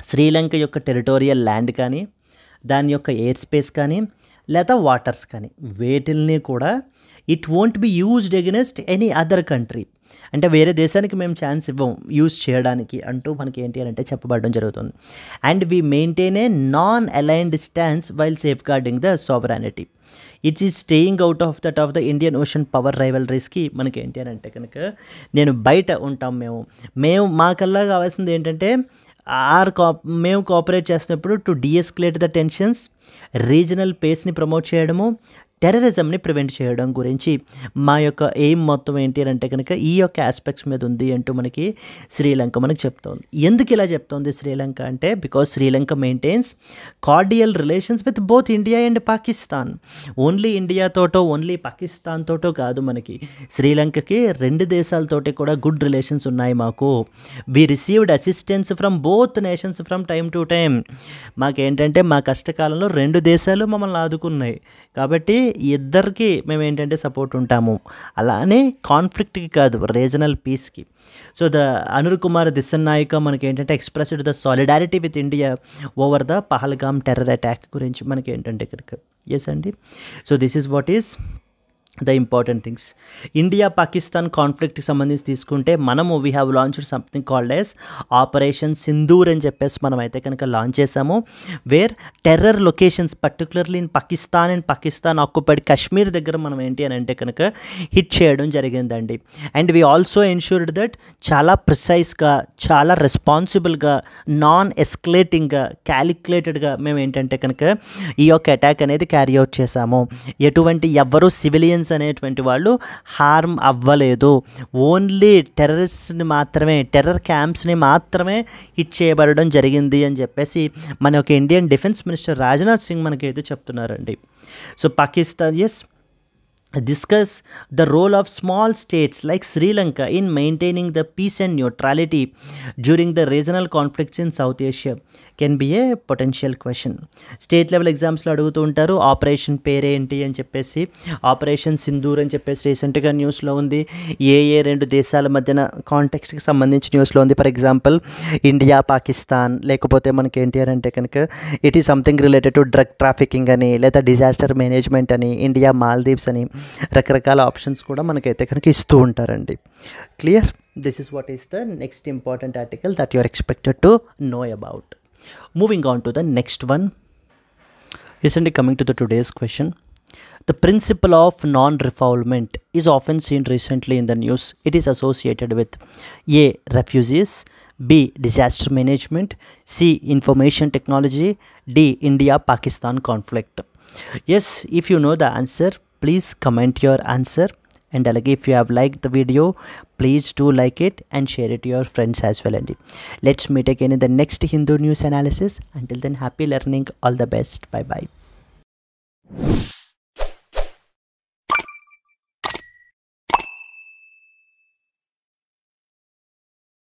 శ్రీలంక యొక్క టెరిటోరియల్ ల్యాండ్ కానీ, దాని యొక్క ఎయిర్ స్పేస్ కానీ, లేదా వాటర్స్ కానీ వేటిల్ని కూడా it won't be used against any other country. అంటే వేరే దేశానికి మేము ఛాన్స్ ఇవ్వం యూజ్ చేయడానికి అంటూ మనకి ఏంటి అని అంటే చెప్పబడడం జరుగుతుంది. And we maintain a non aligned stance while safeguarding the sovereignty. It is staying out of that of the Indian ocean power రైవలరీస్కి మనకి ఏంటి అని అంటే కనుక నేను బయట ఉంటాం. మేము మాకల్లా కావాల్సింది ఏంటంటే మేము కోఆపరేట్ చేస్తున్నప్పుడు to deescalate the tensions, regional పేస్ని ప్రమోట్ చేయడము, టెర్రరిజంని ప్రివెంట్ చేయడం గురించి మా యొక్క ఎయిమ్ మొత్తం ఏంటి అని అంటే కనుక ఈ యొక్క ఆస్పెక్ట్స్ మీద ఉంది అంటూ మనకి శ్రీలంక మనకు చెప్తోంది. ఎందుకు ఇలా చెప్తోంది శ్రీలంక అంటే, because Sri Lanka maintains cordial relations with both India and Pakistan. Only ఇండియాతోటో ఓన్లీ పాకిస్తాన్ తోటో కాదు, మనకి శ్రీలంకకి రెండు దేశాలతోటి కూడా గుడ్ రిలేషన్స్ ఉన్నాయి మాకు. We received assistance from both nations from time to time. మాకేంటంటే మా కష్టకాలంలో రెండు దేశాలు మమ్మల్ని ఆదుకున్నాయి. కాబట్టి ఇద్దరికి మేము ఏంటంటే సపోర్ట్ ఉంటాము. అలానే కాన్ఫ్లిక్ట్కి కాదు, రీజనల్ పీస్కి. సో ద అనుర్ కుమార్ దిశన్నాయిక మనకి ఏంటంటే expressed the solidarity with India over the Pahalgam terror attack గురించి మనకి ఏంటంటే ఇక్కడికి. ఎస్ అండి. So this is what is the important things. India Pakistan కాన్ఫ్లిక్ట్కి సంబంధించి తీసుకుంటే మనము we have launched something called as operation Sindoor అని చెప్పేసి మనం అయితే కనుక లాంచ్ చేసాము. Where terror locations particularly in Pakistan and Pakistan occupied Kashmir దగ్గర మనం ఏంటి అని అంటే కనుక హిట్ చేయడం జరిగిందండి. And we also ensured that చాలా ప్రిసైజ్గా, చాలా రెస్పాన్సిబుల్గా, నాన్ ఎస్కలేటింగ్గా, క్యాలిక్యులేటెడ్గా మేము ఏంటంటే కనుక ఈ యొక్క అటాక్ అనేది క్యారీ అవుట్ చేశాము. ఎటువంటి ఎవ్వరూ సివిలియన్స్ అనేటువంటి వాళ్ళు హార్మ్ అవ్వలేదు. ఓన్లీ టెర్రరిస్ట్ని మాత్రమే, టెర్రర్ క్యాంప్స్ని మాత్రమే హిట్ చేయబడడం జరిగింది అని చెప్పేసి మన యొక్క Indian defence minister Rajnath Singh మనకైతే చెప్తున్నారండి. So Pakistan discuss the role of small states like Sri Lanka in maintaining the peace and neutrality during the regional conflicts in South Asia can be a potential question. State level ఎగ్జామ్స్లో అడుగుతూ ఉంటారు ఆపరేషన్ పేరేంటి అని చెప్పేసి. ఆపరేషన్ సింధూర్ అని చెప్పేసి రీసెంట్గా న్యూస్లో ఉంది. ఏ రెండు దేశాల మధ్యన కాంటెక్స్ట్కి సంబంధించి న్యూస్లో ఉంది. ఫర్ ఎగ్జాంపుల్ ఇండియా పాకిస్తాన్, లేకపోతే మనకి ఏంటి అని అంటే కనుక it is something related to drug trafficking అని, లేదా డిజాస్టర్ మేనేజ్మెంట్ అని, ఇండియా మాల్దీవ్స్ అని, రకరకాల ఆప్షన్స్ కూడా మనకైతే కనుక ఇస్తూ ఉంటారండి. Clear? This is what is the next important article that you are expected to know about. Moving on to the next one. Recently coming to the today's question. The principle of non-refoulement is often seen recently in the news. It is associated with A. Refugees, B. Disaster management, C. Information technology, D. India-Pakistan conflict. Yes, if you know the answer, please comment your answer. And అలాగే if you have liked the video, please do like it and share it to your friends as well. And let's meet again in the next Hindu news analysis. Until then, happy learning. All the best. Bye bye.